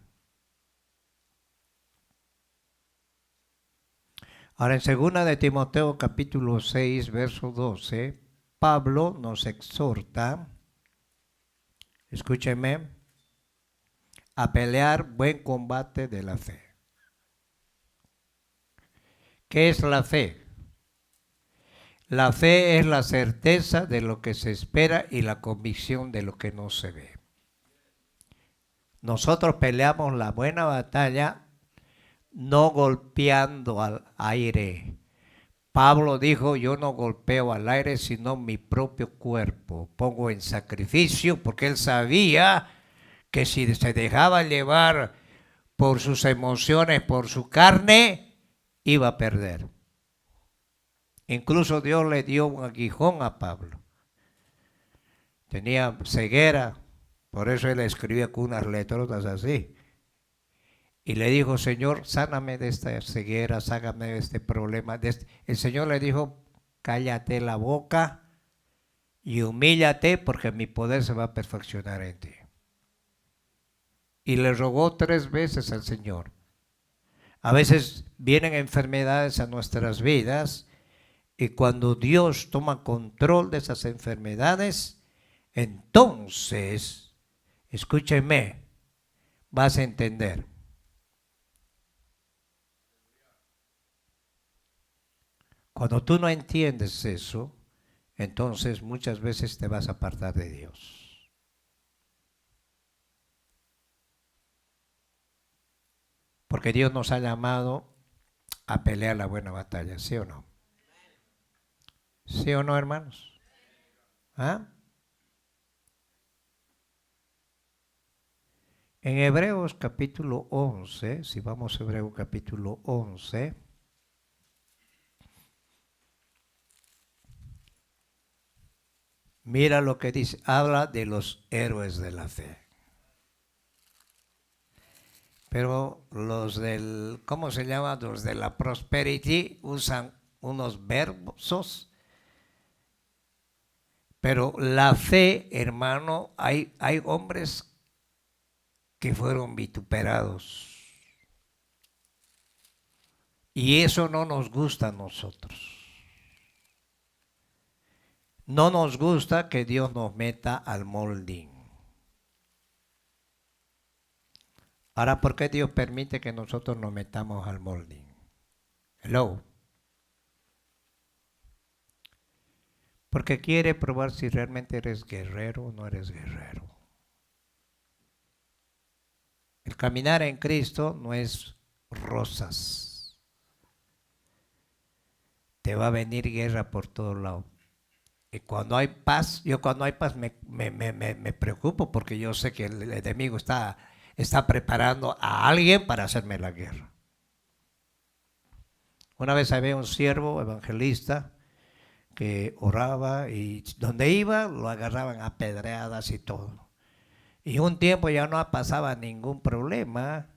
Ahora, en 2 de Timoteo capítulo 6, verso 12, Pablo nos exhorta, escúcheme, a pelear buen combate de la fe. ¿Qué es la fe? La fe es la certeza de lo que se espera y la convicción de lo que no se ve. Nosotros peleamos la buena batalla no golpeando al aire. Pablo dijo, yo no golpeo al aire, sino mi propio cuerpo. Pongo en sacrificio porque él sabía que si se dejaba llevar por sus emociones, por su carne, iba a perder. Incluso Dios le dio un aguijón a Pablo. Tenía ceguera, por eso él escribía con unas letrotas así. Y le dijo, Señor, sáname de esta ceguera, sácame de este problema. El Señor le dijo, cállate la boca y humíllate porque mi poder se va a perfeccionar en ti. Y le rogó 3 veces al Señor. A veces vienen enfermedades a nuestras vidas y cuando Dios toma control de esas enfermedades, entonces, escúcheme, vas a entender. Cuando tú no entiendes eso, entonces muchas veces te vas a apartar de Dios. Porque Dios nos ha llamado a pelear la buena batalla, ¿sí o no? ¿Sí o no, hermanos? ¿Ah? En Hebreos capítulo 11, si vamos a Hebreos capítulo 11, mira lo que dice, habla de los héroes de la fe. Pero los del, ¿cómo se llama? Los de la prosperity usan unos verbos. Pero la fe, hermano, hay hombres que fueron vituperados. Y eso no nos gusta a nosotros. no nos gusta que Dios nos meta al molding. Ahora, ¿por qué Dios permite que nosotros nos metamos al molding? Hello. Porque quiere probar si realmente eres guerrero o no eres guerrero. El caminar en Cristo no es rosas. Te va a venir guerra por todos lados. Y cuando hay paz, yo cuando hay paz me preocupo porque yo sé que el enemigo está preparando a alguien para hacerme la guerra. Una vez había un siervo evangelista que oraba y donde iba lo agarraban a pedradas y todo. Y un tiempo ya no pasaba ningún problema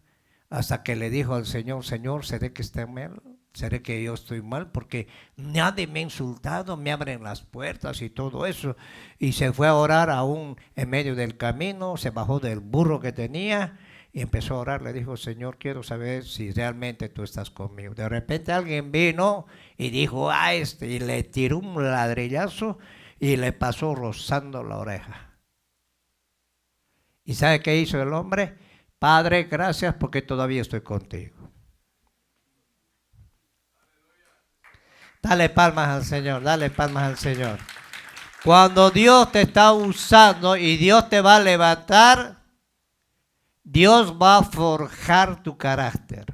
hasta que le dijo al Señor, Señor, ¿seré que esté mal? ¿Seré que yo estoy mal? Porque nadie me ha insultado, me abren las puertas y todo eso. Y se fue a orar aún en medio del camino, se bajó del burro que tenía y empezó a orar. Le dijo, Señor, quiero saber si realmente tú estás conmigo. De repente alguien vino y dijo, y le tiró un ladrillazo y le pasó rozando la oreja. ¿Y sabe qué hizo el hombre? Padre, gracias porque todavía estoy contigo. Dale palmas al Señor, dale palmas al Señor. Cuando Dios te está usando y Dios te va a levantar, Dios va a forjar tu carácter.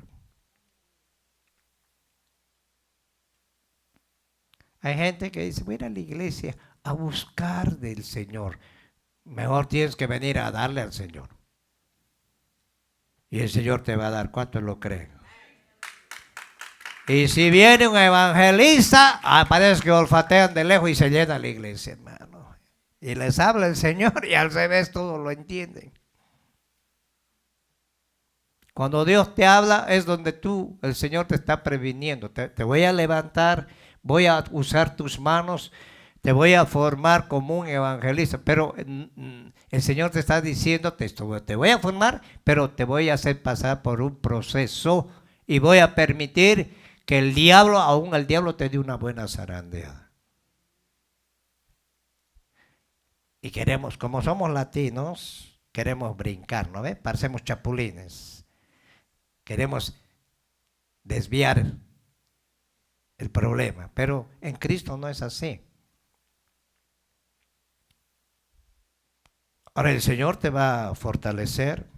Hay gente que dice, voy a ir a la iglesia a buscar del Señor. Mejor tienes que venir a darle al Señor. Y el Señor te va a dar. ¿Cuántos lo creen? Y si viene un evangelista, parece que olfatean de lejos y se llena la iglesia, hermano. Y les habla el Señor y al revés todo lo entienden. Cuando Dios te habla es donde el Señor te está previniendo. Te voy a levantar, voy a usar tus manos, te voy a formar como un evangelista. Pero el Señor te está diciendo, te voy a formar, pero te voy a hacer pasar por un proceso y voy a permitir que el diablo te dé una buena zarandeada. Y queremos, como somos latinos, queremos brincar, ¿no ves? Parecemos chapulines. Queremos desviar el problema, pero en Cristo no es así. Ahora el Señor te va a fortalecer.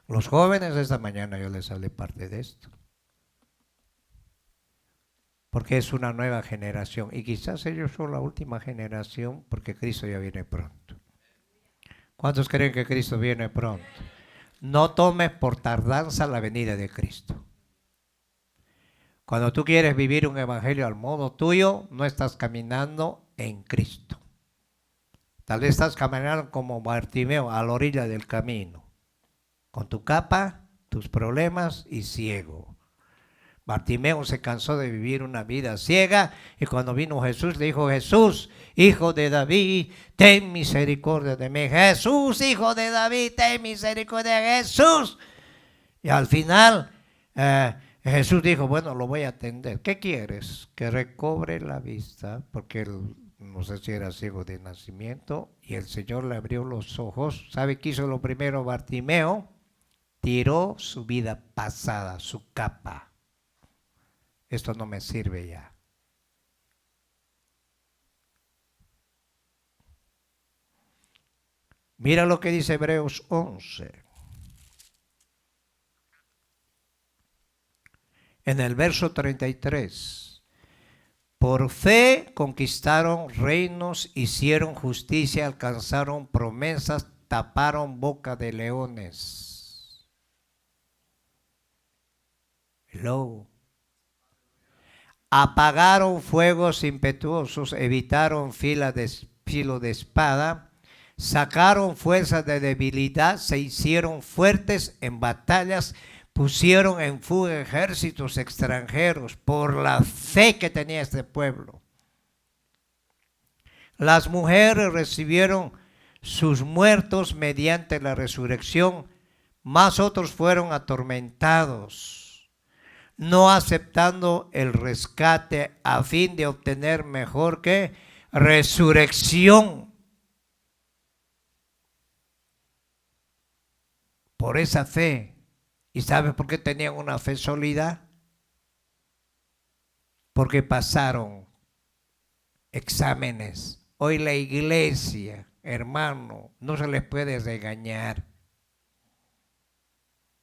Los jóvenes esta mañana yo les hablé parte de esto. Porque es una nueva generación y quizás ellos son la última generación porque Cristo ya viene pronto. ¿Cuántos creen que Cristo viene pronto? No tomes por tardanza la venida de Cristo. Cuando tú quieres vivir un evangelio al modo tuyo, no estás caminando en Cristo. Tal vez estás caminando como Bartimeo a la orilla del camino, con tu capa, tus problemas y ciego. Bartimeo se cansó de vivir una vida ciega y cuando vino Jesús le dijo, Jesús, hijo de David, ten misericordia de mí. Jesús, hijo de David, ten misericordia de Jesús. Y al final Jesús dijo, bueno, lo voy a atender. ¿Qué quieres? Que recobre la vista, porque él no sé si era ciego de nacimiento y el Señor le abrió los ojos. ¿Sabe qué hizo lo primero Bartimeo? Tiró su vida pasada, su capa. Esto no me sirve ya. Mira lo que dice Hebreos 11. En el verso 33. Por fe conquistaron reinos, hicieron justicia, alcanzaron promesas, taparon boca de leones. Hello. Apagaron fuegos impetuosos, evitaron filo de espada, sacaron fuerzas de debilidad, se hicieron fuertes en batallas, pusieron en fuga ejércitos extranjeros por la fe que tenía este pueblo. Las mujeres recibieron sus muertos mediante la resurrección, mas otros fueron atormentados. no aceptando el rescate a fin de obtener mejor que resurrección. Por esa fe. ¿Y sabe por qué tenían una fe sólida? Porque pasaron exámenes. Hoy la iglesia, hermano, no se les puede regañar.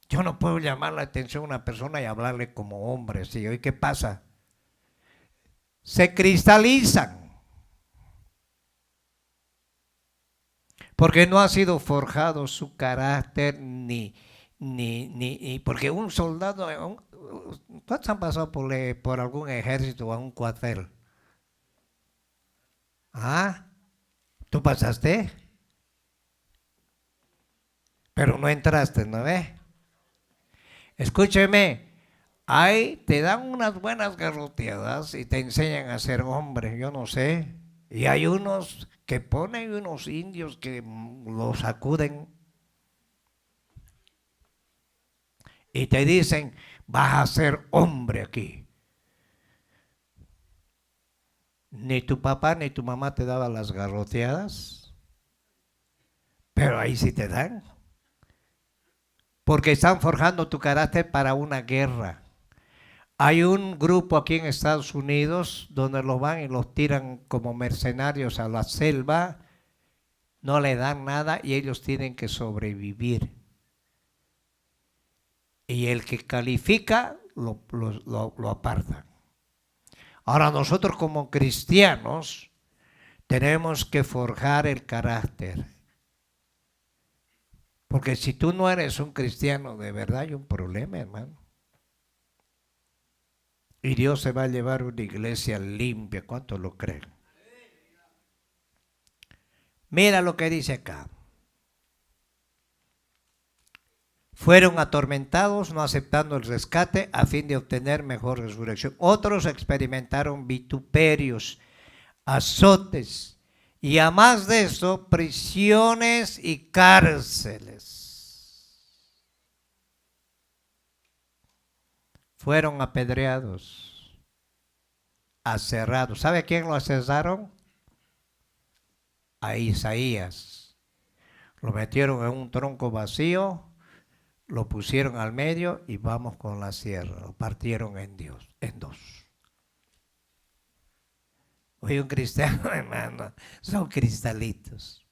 Yo no puedo llamar la atención a una persona y hablarle como hombre. ¿Sí? ¿Hoy qué pasa? Se cristalizan. Porque no ha sido forjado su carácter ni porque un soldado, ¿cuántos han pasado por algún ejército o a un cuartel? Ah, ¿tú pasaste? Pero no entraste, ¿no ves? Escúcheme, ahí te dan unas buenas garroteadas y te enseñan a ser hombre, yo no sé. Y hay unos que ponen unos indios que los sacuden y te dicen, vas a ser hombre aquí. Ni tu papá ni tu mamá te daban las garroteadas, pero ahí sí te dan. Porque están forjando tu carácter para una guerra. Hay un grupo aquí en Estados Unidos donde los van y los tiran como mercenarios a la selva, no le dan nada y ellos tienen que sobrevivir. Y el que califica lo apartan. Ahora nosotros como cristianos tenemos que forjar el carácter. Porque si tú no eres un cristiano de verdad hay un problema, hermano. Y Dios se va a llevar una iglesia limpia. ¿Cuántos lo creen? Mira lo que dice acá. Fueron atormentados, no aceptando el rescate a fin de obtener mejor resurrección. Otros experimentaron vituperios, azotes y a más de eso, prisiones y cárceles. Fueron apedreados, aserrados. ¿Sabe a quién lo aserraron? A Isaías. Lo metieron en un tronco vacío, lo pusieron al medio y vamos con la sierra. Lo partieron en dos. Hoy un cristiano, hermano, son cristalitos.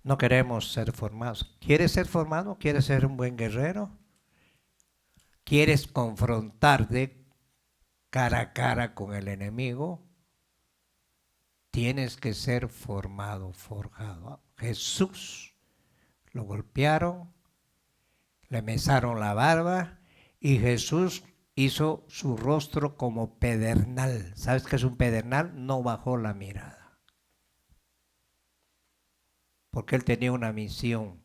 No queremos ser formados. ¿Quieres ser formado? ¿Quieres ser un buen guerrero? ¿Quieres confrontarte cara a cara con el enemigo? Tienes que ser formado, forjado. Jesús lo golpearon, le mesaron la barba y Jesús hizo su rostro como pedernal. ¿Sabes qué es un pedernal? No bajó la mirada. Porque él tenía una misión.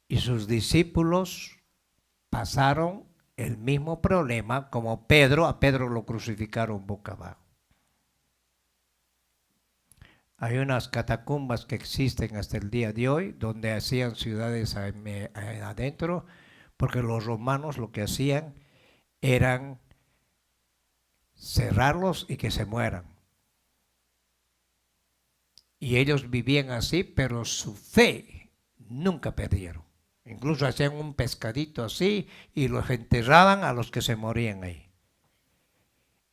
Y sus discípulos pasaron el mismo problema como Pedro. A Pedro lo crucificaron boca abajo. Hay unas catacumbas que existen hasta el día de hoy donde hacían ciudades adentro, porque los romanos lo que hacían eran cerrarlos y que se mueran. Y ellos vivían así, pero su fe nunca perdieron. Incluso hacían un pescadito así y los enterraban a los que se morían ahí.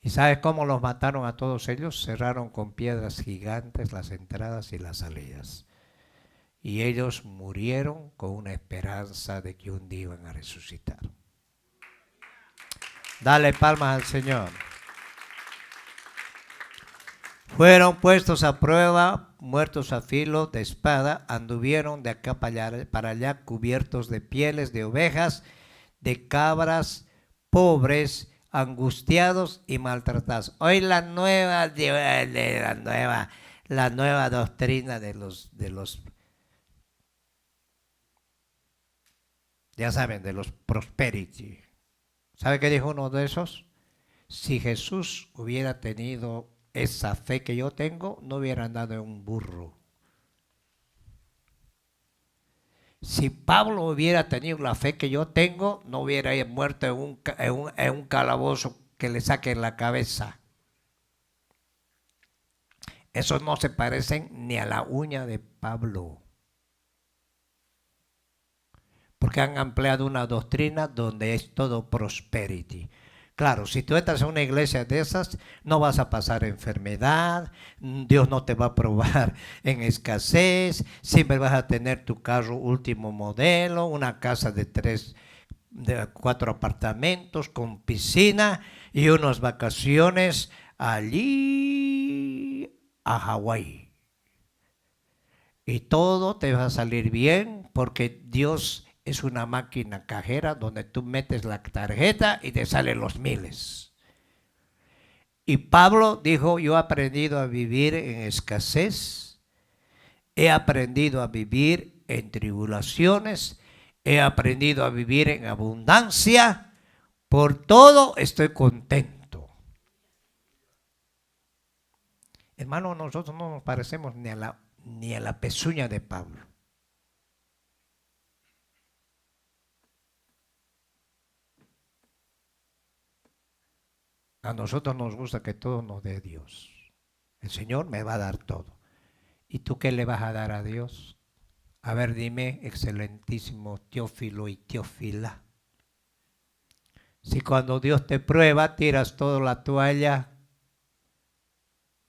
¿Y sabes cómo los mataron a todos ellos? Cerraron con piedras gigantes las entradas y las salidas. Y ellos murieron con una esperanza de que un día iban a resucitar. Dale palmas al Señor. Fueron puestos a prueba, muertos a filo de espada, anduvieron de acá para allá cubiertos de pieles de ovejas, de cabras, pobres, angustiados y maltratados. Hoy la nueva doctrina de los ya saben, de los prosperity. ¿Sabe qué dijo uno de esos? Si Jesús hubiera tenido esa fe que yo tengo, no hubiera andado en un burro. Si Pablo hubiera tenido la fe que yo tengo, no hubiera muerto en un calabozo que le saquen la cabeza. Esos no se parecen ni a la uña de Pablo. Porque han empleado una doctrina donde es todo prosperity. Claro, si tú entras a una iglesia de esas, no vas a pasar enfermedad, Dios no te va a probar en escasez, siempre vas a tener tu carro último modelo, una casa de 4 apartamentos con piscina y unas vacaciones allí a Hawái. Y todo te va a salir bien porque Dios es una máquina cajera donde tú metes la tarjeta y te salen los miles. Y Pablo dijo, yo he aprendido a vivir en escasez, he aprendido a vivir en tribulaciones, he aprendido a vivir en abundancia, por todo estoy contento. Hermano, nosotros no nos parecemos ni a la pezuña de Pablo. A nosotros nos gusta que todo nos dé Dios. El Señor me va a dar todo. ¿Y tú qué le vas a dar a Dios? A ver, dime, excelentísimo Teófilo y Teófila. Si cuando Dios te prueba, tiras toda la toalla,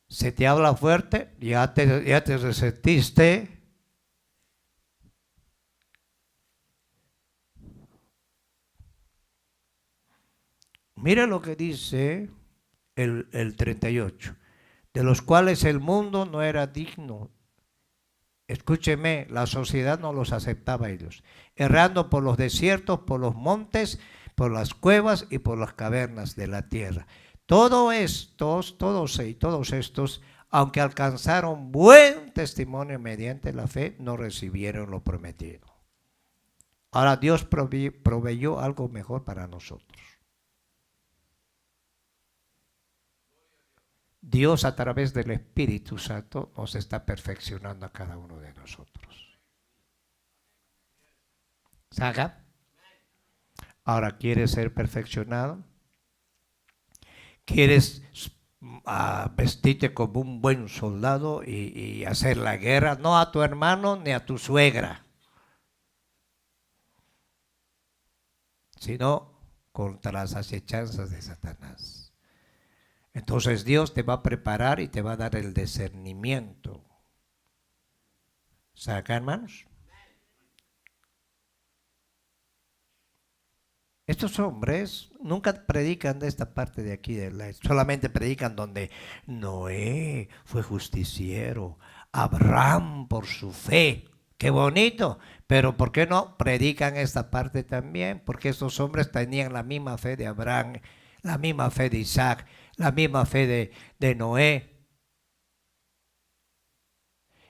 se te habla fuerte, ya te resentiste. Mira lo que dice el 38, de los cuales el mundo no era digno. Escúcheme, la sociedad no los aceptaba a ellos, errando por los desiertos, por los montes, por las cuevas y por las cavernas de la tierra. Todos estos, aunque alcanzaron buen testimonio mediante la fe, no recibieron lo prometido. Ahora Dios proveyó algo mejor para nosotros. Dios a través del Espíritu Santo nos está perfeccionando a cada uno de nosotros. ¿Saga? Ahora, ¿quieres ser perfeccionado? ¿Quieres vestirte como un buen soldado y hacer la guerra? No a tu hermano ni a tu suegra, sino contra las acechanzas de Satanás. Entonces Dios te va a preparar y te va a dar el discernimiento. ¿Saca, hermanos? Estos hombres nunca predican de esta parte de aquí, solamente predican donde Noé fue justiciero, Abraham por su fe. Qué bonito, pero ¿por qué no predican esta parte también? Porque estos hombres tenían la misma fe de Abraham, la misma fe de Isaac, la misma fe de Noé.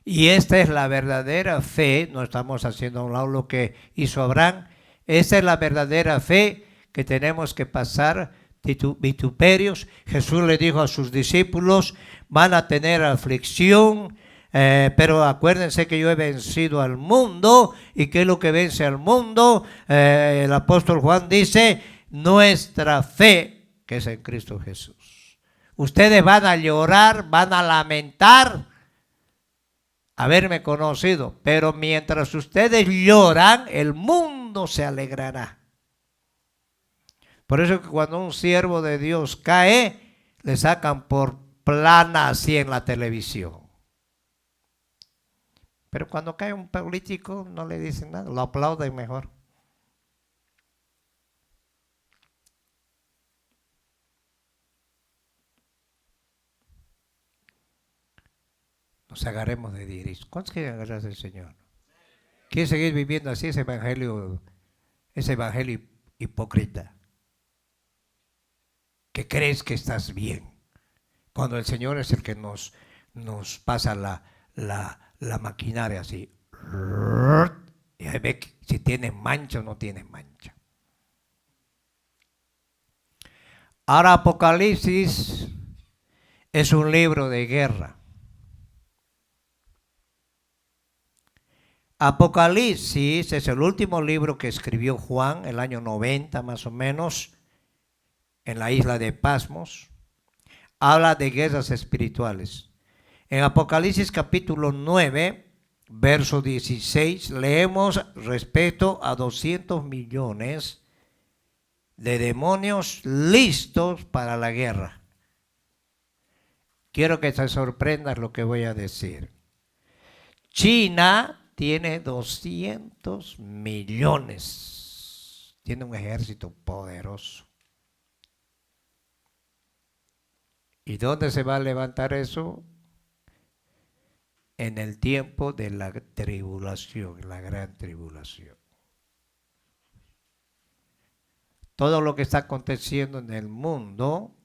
Y esta es la verdadera fe, no estamos haciendo a un lado lo que hizo Abraham, esta es la verdadera fe que tenemos que pasar vituperios. Jesús le dijo a sus discípulos, van a tener aflicción, pero acuérdense que yo he vencido al mundo. ¿Y qué es lo que vence al mundo? El apóstol Juan dice, nuestra fe que es en Cristo Jesús. Ustedes van a llorar, van a lamentar haberme conocido, pero mientras ustedes lloran, el mundo se alegrará. Por eso que cuando un siervo de Dios cae, le sacan por plana así en la televisión. Pero cuando cae un político no le dicen nada, lo aplauden mejor. Nos agarremos de Dios. ¿Cuántos quieren agarrarse del Señor? ¿Quieren seguir viviendo así ese evangelio hipócrita? Que crees que estás bien, cuando el Señor es el que nos pasa la maquinaria así. Y ahí ve si tiene mancha o no tiene mancha. Ahora Apocalipsis es un libro de guerra. Apocalipsis es el último libro que escribió Juan, el año 90 más o menos, en la isla de Pasmos. Habla de guerras espirituales. En Apocalipsis capítulo 9, verso 16, leemos respecto a 200 millones de demonios listos para la guerra. Quiero que te sorprendas lo que voy a decir. China tiene 200 millones. Tiene un ejército poderoso. ¿Y dónde se va a levantar eso? En el tiempo de la tribulación, la gran tribulación. Todo lo que está aconteciendo en el mundo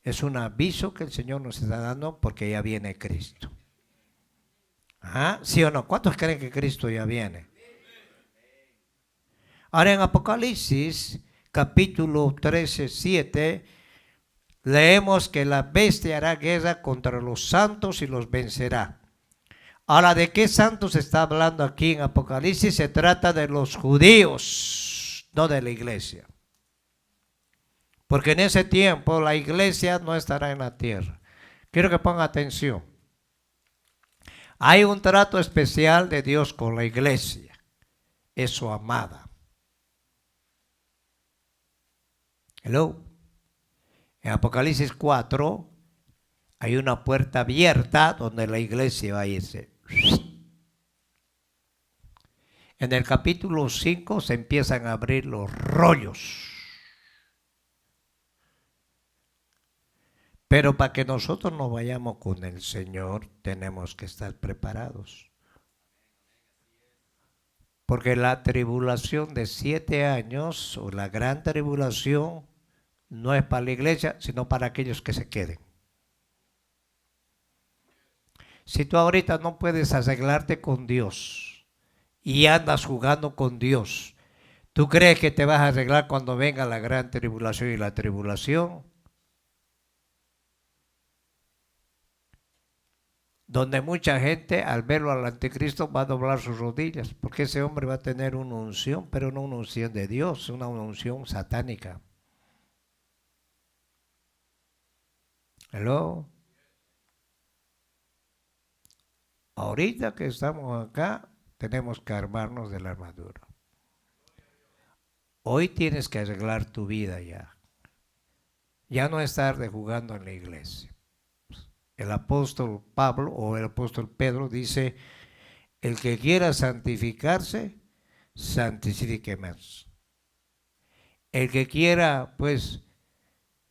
es un aviso que el Señor nos está dando porque ya viene Cristo. ¿Ah? ¿Sí o no? ¿Cuántos creen que Cristo ya viene? Ahora en Apocalipsis capítulo 13, 7, leemos que la bestia hará guerra contra los santos y los vencerá. Ahora, ¿de qué santos está hablando aquí en Apocalipsis? Se trata de los judíos, no de la iglesia. Porque en ese tiempo la iglesia no estará en la tierra. Quiero que pongan atención. Hay un trato especial de Dios con la iglesia. Es su amada. Hello. En Apocalipsis 4 hay una puerta abierta donde la iglesia va a irse. En el capítulo 5 se empiezan a abrir los rollos. Pero para que nosotros nos vayamos con el Señor, tenemos que estar preparados. Porque la tribulación de 7 años, o la gran tribulación, no es para la iglesia, sino para aquellos que se queden. Si tú ahorita no puedes arreglarte con Dios y andas jugando con Dios, ¿tú crees que te vas a arreglar cuando venga la gran tribulación y la tribulación? Donde mucha gente al verlo al anticristo va a doblar sus rodillas, porque ese hombre va a tener una unción, pero no una unción de Dios, una unción satánica. Hello. Ahorita que estamos acá, tenemos que armarnos de la armadura. Hoy tienes que arreglar tu vida ya. Ya no es tarde jugando en la iglesia. El apóstol Pablo o el apóstol Pedro dice, el que quiera santificarse, santifique más. El que quiera, pues,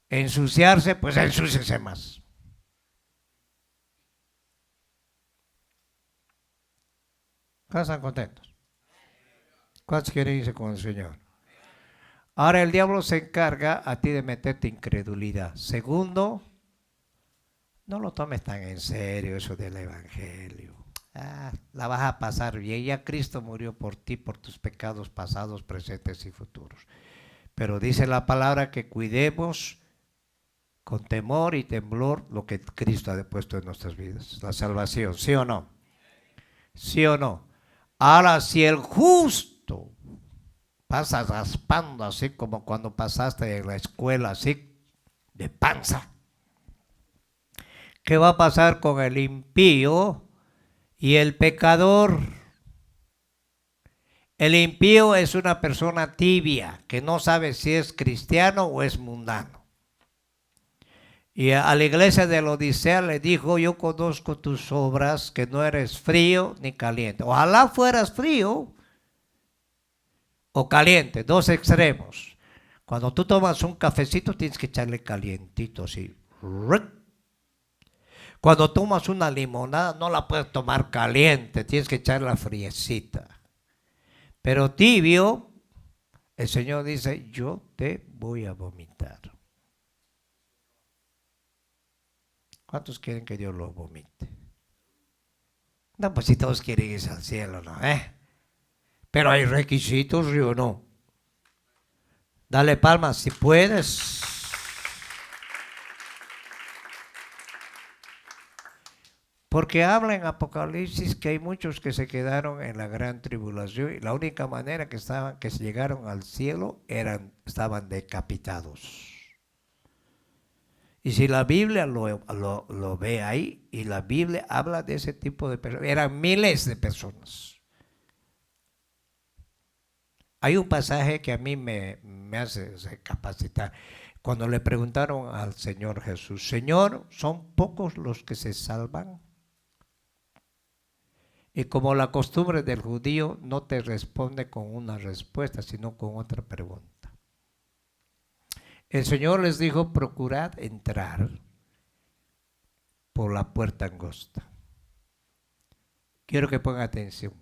ensuciarse, pues ensúciese más. ¿Cuántos están contentos? ¿Cuántos quieren irse con el Señor? Ahora el diablo se encarga a ti de meterte incredulidad. Segundo, no lo tomes tan en serio eso del evangelio. La vas a pasar bien. Ya Cristo murió por ti, por tus pecados pasados, presentes y futuros. Pero dice la palabra que cuidemos con temor y temblor lo que Cristo ha puesto en nuestras vidas. La salvación, ¿sí o no? ¿Sí o no? Ahora, si el justo pasa raspando así como cuando pasaste en la escuela, así de panza, ¿qué va a pasar con el impío y el pecador? El impío es una persona tibia que no sabe si es cristiano o es mundano. Y a la iglesia de la Odisea le dijo, yo conozco tus obras, que no eres frío ni caliente. Ojalá fueras frío o caliente, dos extremos. Cuando tú tomas un cafecito tienes que echarle calientito así. Cuando tomas una limonada no la puedes tomar caliente, tienes que echarla friecita. Pero tibio, el Señor dice, yo te voy a vomitar. ¿Cuántos quieren que Dios los vomite? No, pues si todos quieren irse al cielo, ¿no? Pero hay requisitos, ¿sí o no? Dale palmas si puedes. Porque habla en Apocalipsis que hay muchos que se quedaron en la gran tribulación y la única manera que se llegaron al cielo estaban decapitados. Y si la Biblia lo ve ahí, y la Biblia habla de ese tipo de personas, eran miles de personas. Hay un pasaje que a mí me hace recapacitar. Cuando le preguntaron al Señor Jesús, Señor, ¿son pocos los que se salvan? Y como la costumbre del judío no te responde con una respuesta, sino con otra pregunta. El Señor les dijo, procurad entrar por la puerta angosta. Quiero que pongan atención.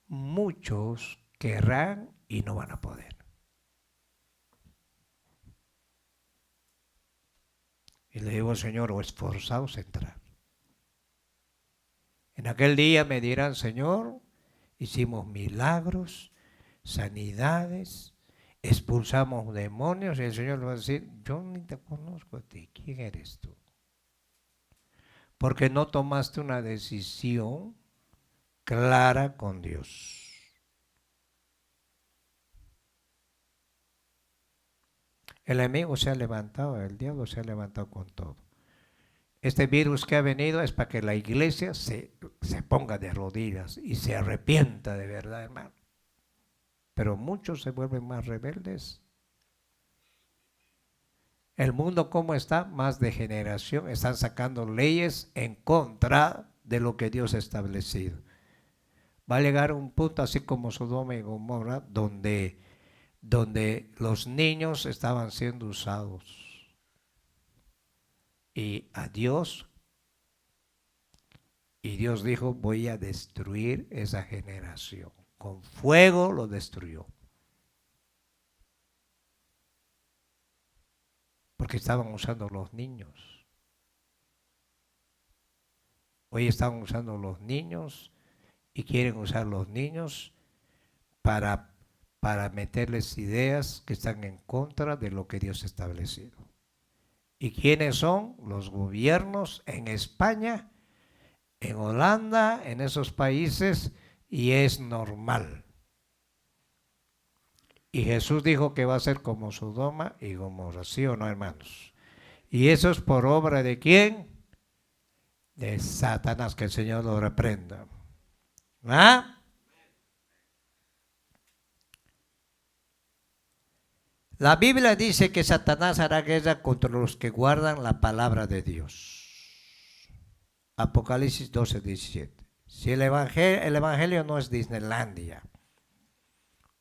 Muchos querrán y no van a poder. Y le digo, Señor, o esforzaos a entrar. En aquel día me dirán, Señor, hicimos milagros, sanidades, expulsamos demonios, y el Señor le va a decir, yo ni te conozco a ti, ¿quién eres tú? Porque no tomaste una decisión clara con Dios. El enemigo se ha levantado, el diablo se ha levantado con todo. Este virus que ha venido es para que la iglesia se ponga de rodillas y se arrepienta de verdad, hermano. Pero muchos se vuelven más rebeldes. El mundo, ¿cómo está? Más degeneración. Están sacando leyes en contra de lo que Dios ha establecido. Va a llegar un punto así como Sodoma y Gomorra, donde los niños estaban siendo usados. Y Dios dijo, voy a destruir esa generación. Con fuego lo destruyó. Porque estaban usando los niños. Hoy están usando los niños y quieren usar los niños para meterles ideas que están en contra de lo que Dios ha establecido. ¿Y quiénes son? Los gobiernos en España, en Holanda, en esos países, y es normal. Y Jesús dijo que va a ser como Sodoma y Gomorra, ¿sí o no, hermanos? ¿Y eso es por obra de quién? De Satanás, que el Señor lo reprenda. ¿Ah? La Biblia dice que Satanás hará guerra contra los que guardan la palabra de Dios. Apocalipsis 12:17. Si el evangelio no es Disneylandia,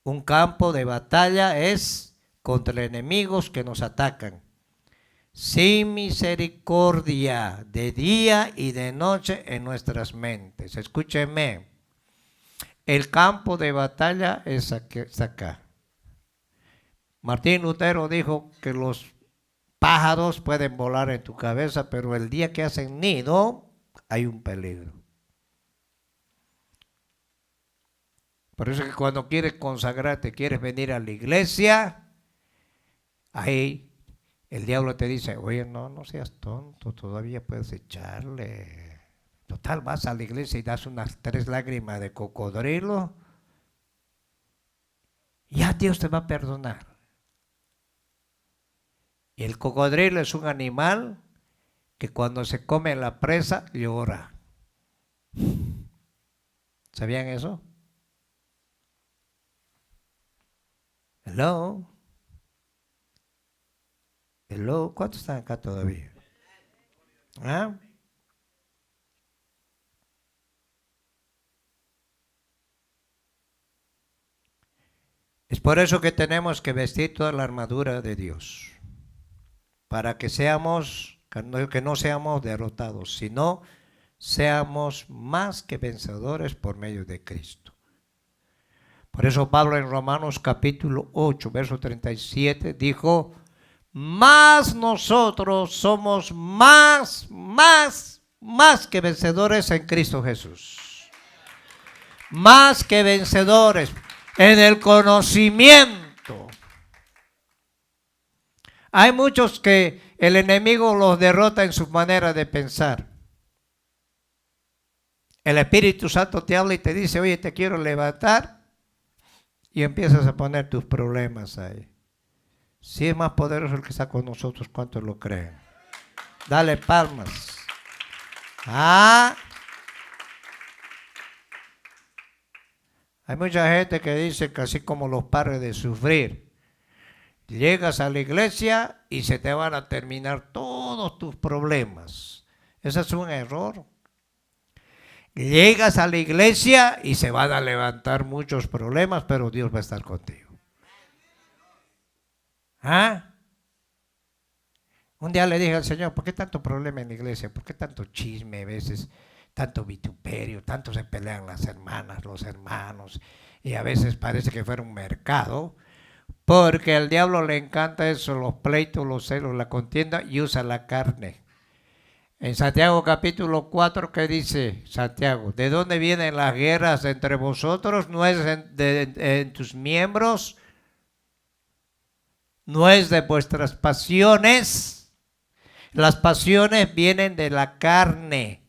un campo de batalla es contra enemigos que nos atacan. Sin misericordia, de día y de noche en nuestras mentes. Escúcheme, el campo de batalla es acá. Martín Lutero dijo que los pájaros pueden volar en tu cabeza, pero el día que hacen nido hay un peligro. Por eso que cuando quieres consagrarte, quieres venir a la iglesia, ahí el diablo te dice, oye, no seas tonto, todavía puedes echarle. Total, vas a la iglesia y das unas 3 lágrimas de cocodrilo, ya Dios te va a perdonar. Y el cocodrilo es un animal que cuando se come la presa llora. ¿Sabían eso? Hello. ¿Cuántos están acá todavía? ¿Ah? Es por eso que tenemos que vestir toda la armadura de Dios. Para que no seamos derrotados, sino seamos más que vencedores por medio de Cristo. Por eso Pablo en Romanos capítulo 8, verso 37 dijo, más nosotros somos más que vencedores en Cristo Jesús. Más que vencedores en el conocimiento. Hay muchos que el enemigo los derrota en su manera de pensar. El Espíritu Santo te habla y te dice, oye, te quiero levantar, y empiezas a poner tus problemas ahí. Si es más poderoso el que está con nosotros, ¿cuántos lo creen? Dale palmas. Ah, hay mucha gente que dice que así como los padres de sufrir, llegas a la iglesia y se te van a terminar todos tus problemas. Ese es un error. Llegas a la iglesia y se van a levantar muchos problemas, pero Dios va a estar contigo. ¿Ah? Un día le dije al Señor, ¿por qué tanto problema en la iglesia? ¿Por qué tanto chisme a veces? Tanto vituperio, tanto se pelean las hermanas, los hermanos, y a veces parece que fuera un mercado, porque al diablo le encanta eso, los pleitos, los celos, la contienda, y usa la carne. En Santiago capítulo 4, ¿qué dice Santiago? ¿De dónde vienen las guerras entre vosotros? ¿No es en tus miembros? ¿No es de vuestras pasiones? Las pasiones vienen de la carne.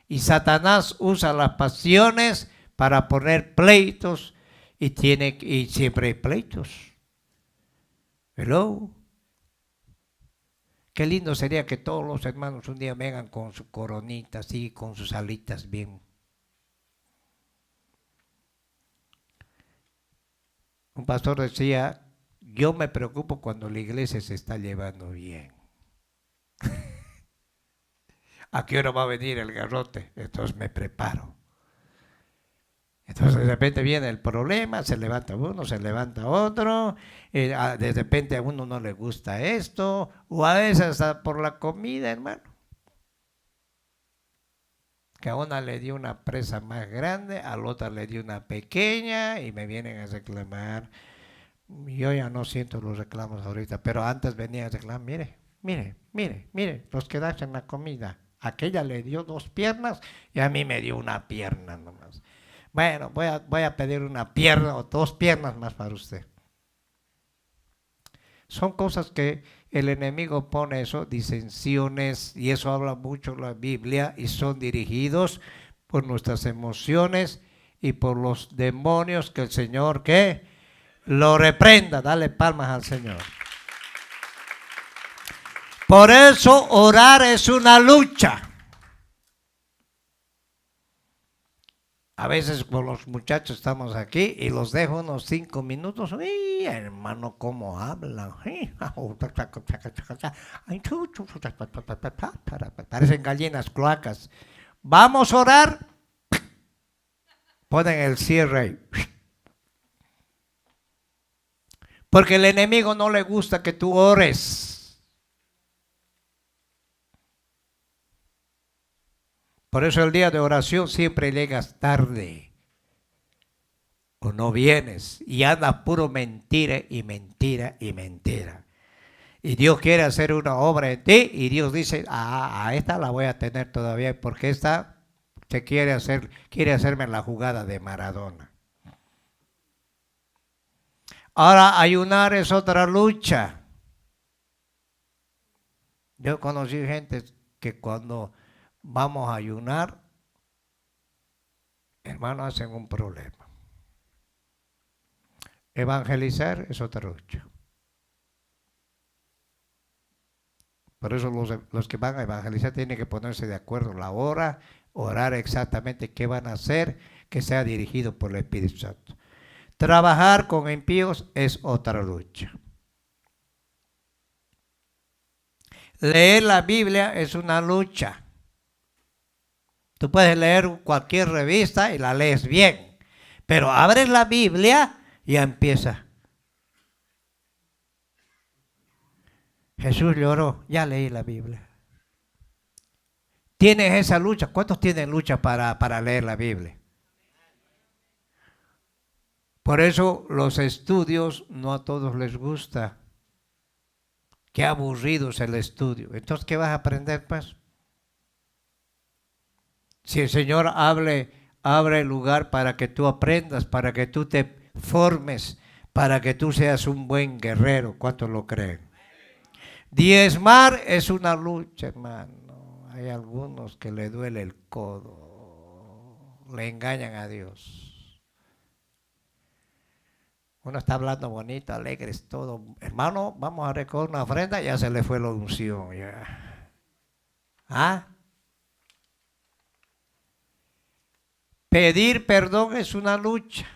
Y Satanás usa las pasiones para poner pleitos y siempre hay pleitos. Hello. Qué lindo sería que todos los hermanos un día vengan con su coronita así, con sus alitas bien. Un pastor decía, yo me preocupo cuando la iglesia se está llevando bien. ¿A qué hora va a venir el garrote? Entonces me preparo. Entonces de repente viene el problema, se levanta uno, se levanta otro, de repente a uno no le gusta esto, o a veces hasta por la comida, hermano. Que a una le dio una presa más grande, a la otra le dio una pequeña y me vienen a reclamar. Yo ya no siento los reclamos ahorita, pero antes venía a reclamar, mire, los que dan en la comida. Aquella le dio 2 piernas y a mí me dio una pierna nomás. Bueno, voy a pedir una pierna o 2 piernas más para usted. Son cosas que el enemigo pone eso, disensiones, y eso habla mucho la Biblia, y son dirigidos por nuestras emociones y por los demonios que el Señor, ¿qué? Lo reprenda. Dale palmas al Señor. Por eso orar es una lucha. A veces con los muchachos estamos aquí y los dejo unos 5 minutos. ¡Ay, hermano, cómo hablan! Parecen gallinas cloacas. Vamos a orar. Ponen el cierre ahí. Porque el enemigo no le gusta que tú ores. Por eso el día de oración siempre llegas tarde. O no vienes y andas puro mentira y mentira y mentira. Y Dios quiere hacer una obra en ti y Dios dice, a esta la voy a tener todavía porque esta te quiere hacerme la jugada de Maradona. Ahora ayunar es otra lucha. Yo conocí gente que cuando vamos a ayunar, hermanos, hacen un problema. Evangelizar es otra lucha. Por eso los que van a evangelizar tienen que ponerse de acuerdo la hora, orar exactamente qué van a hacer, que sea dirigido por el Espíritu Santo. Trabajar con impíos es otra lucha. Leer la Biblia es una lucha. Tú puedes leer cualquier revista y la lees bien, pero abres la Biblia y ya empieza. Jesús lloró, ya leí la Biblia. ¿Tienes esa lucha? ¿Cuántos tienen lucha para leer la Biblia? Por eso los estudios no a todos les gusta. Qué aburrido es el estudio. Entonces, ¿qué vas a aprender, pues? Si el Señor abre lugar para que tú aprendas, para que tú te formes, para que tú seas un buen guerrero. ¿Cuántos lo creen? Diezmar es una lucha, hermano. Hay algunos que le duele el codo. le engañan a Dios. Uno está hablando bonito, alegres, todo. Hermano, vamos a recoger una ofrenda, ya se le fue la unción. Ya. ¿Ah? Pedir perdón es una lucha.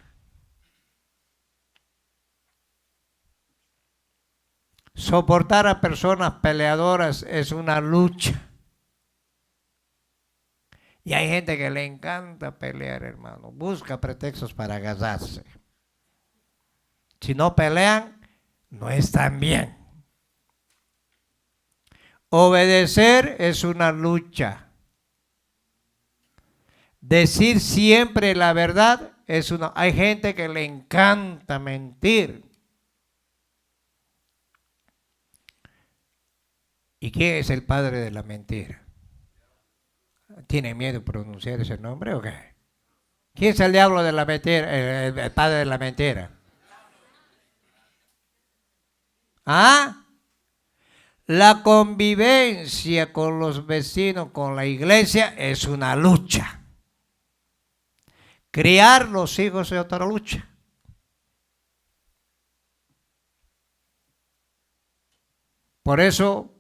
Soportar a personas peleadoras es una lucha. Y hay gente que le encanta pelear, hermano. Busca pretextos para agarrarse. Si no pelean, no están bien. Obedecer es una lucha. Decir siempre la verdad es una... Hay gente que le encanta mentir. ¿Y quién es el padre de la mentira? ¿Tiene miedo de pronunciar ese nombre o qué? ¿Quién es el diablo de la mentira? El padre de la mentira. ¿Ah? La convivencia con los vecinos, con la iglesia, es una lucha. Criar los hijos es otra lucha. Por eso,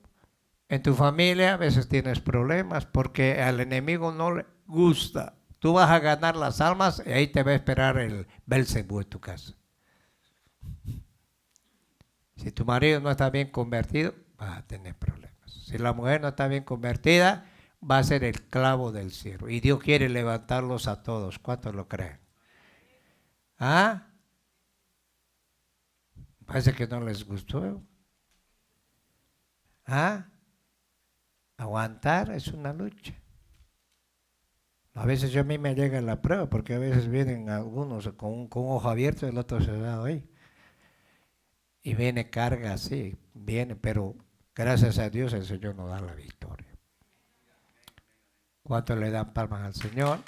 en tu familia a veces tienes problemas porque al enemigo no le gusta. Tú vas a ganar las almas y ahí te va a esperar el Belcebú en tu casa. Si tu marido no está bien convertido, vas a tener problemas. Si la mujer no está bien convertida, va a ser el clavo del cielo. Y Dios quiere levantarlos a todos. ¿Cuántos lo creen? ¿Ah? Parece que no les gustó. ¿Ah? Aguantar es una lucha. A veces yo a mí me llega la prueba porque a veces vienen algunos con un ojo abierto y el otro cerrado ahí. Y viene carga así, viene, pero gracias a Dios el Señor nos da la victoria. ¿Cuántos le dan palmas al Señor?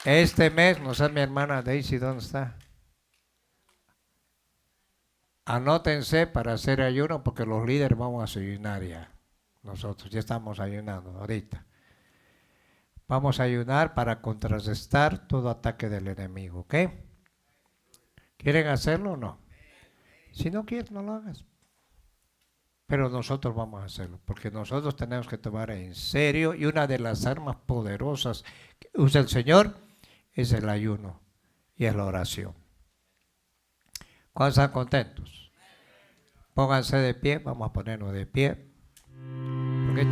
Este mes, no sé mi hermana Daisy, ¿dónde está? Anótense para hacer ayuno porque los líderes vamos a ayunar ya. Nosotros ya estamos ayunando ahorita. Vamos a ayunar para contrarrestar todo ataque del enemigo, ¿ok? ¿Quieren hacerlo o no? Si no quieres, no lo hagas. Pero nosotros vamos a hacerlo, porque nosotros tenemos que tomar en serio y una de las armas poderosas que usa el Señor es el ayuno y es la oración. ¿Cuántos están contentos? Pónganse de pie, vamos a ponernos de pie. Porque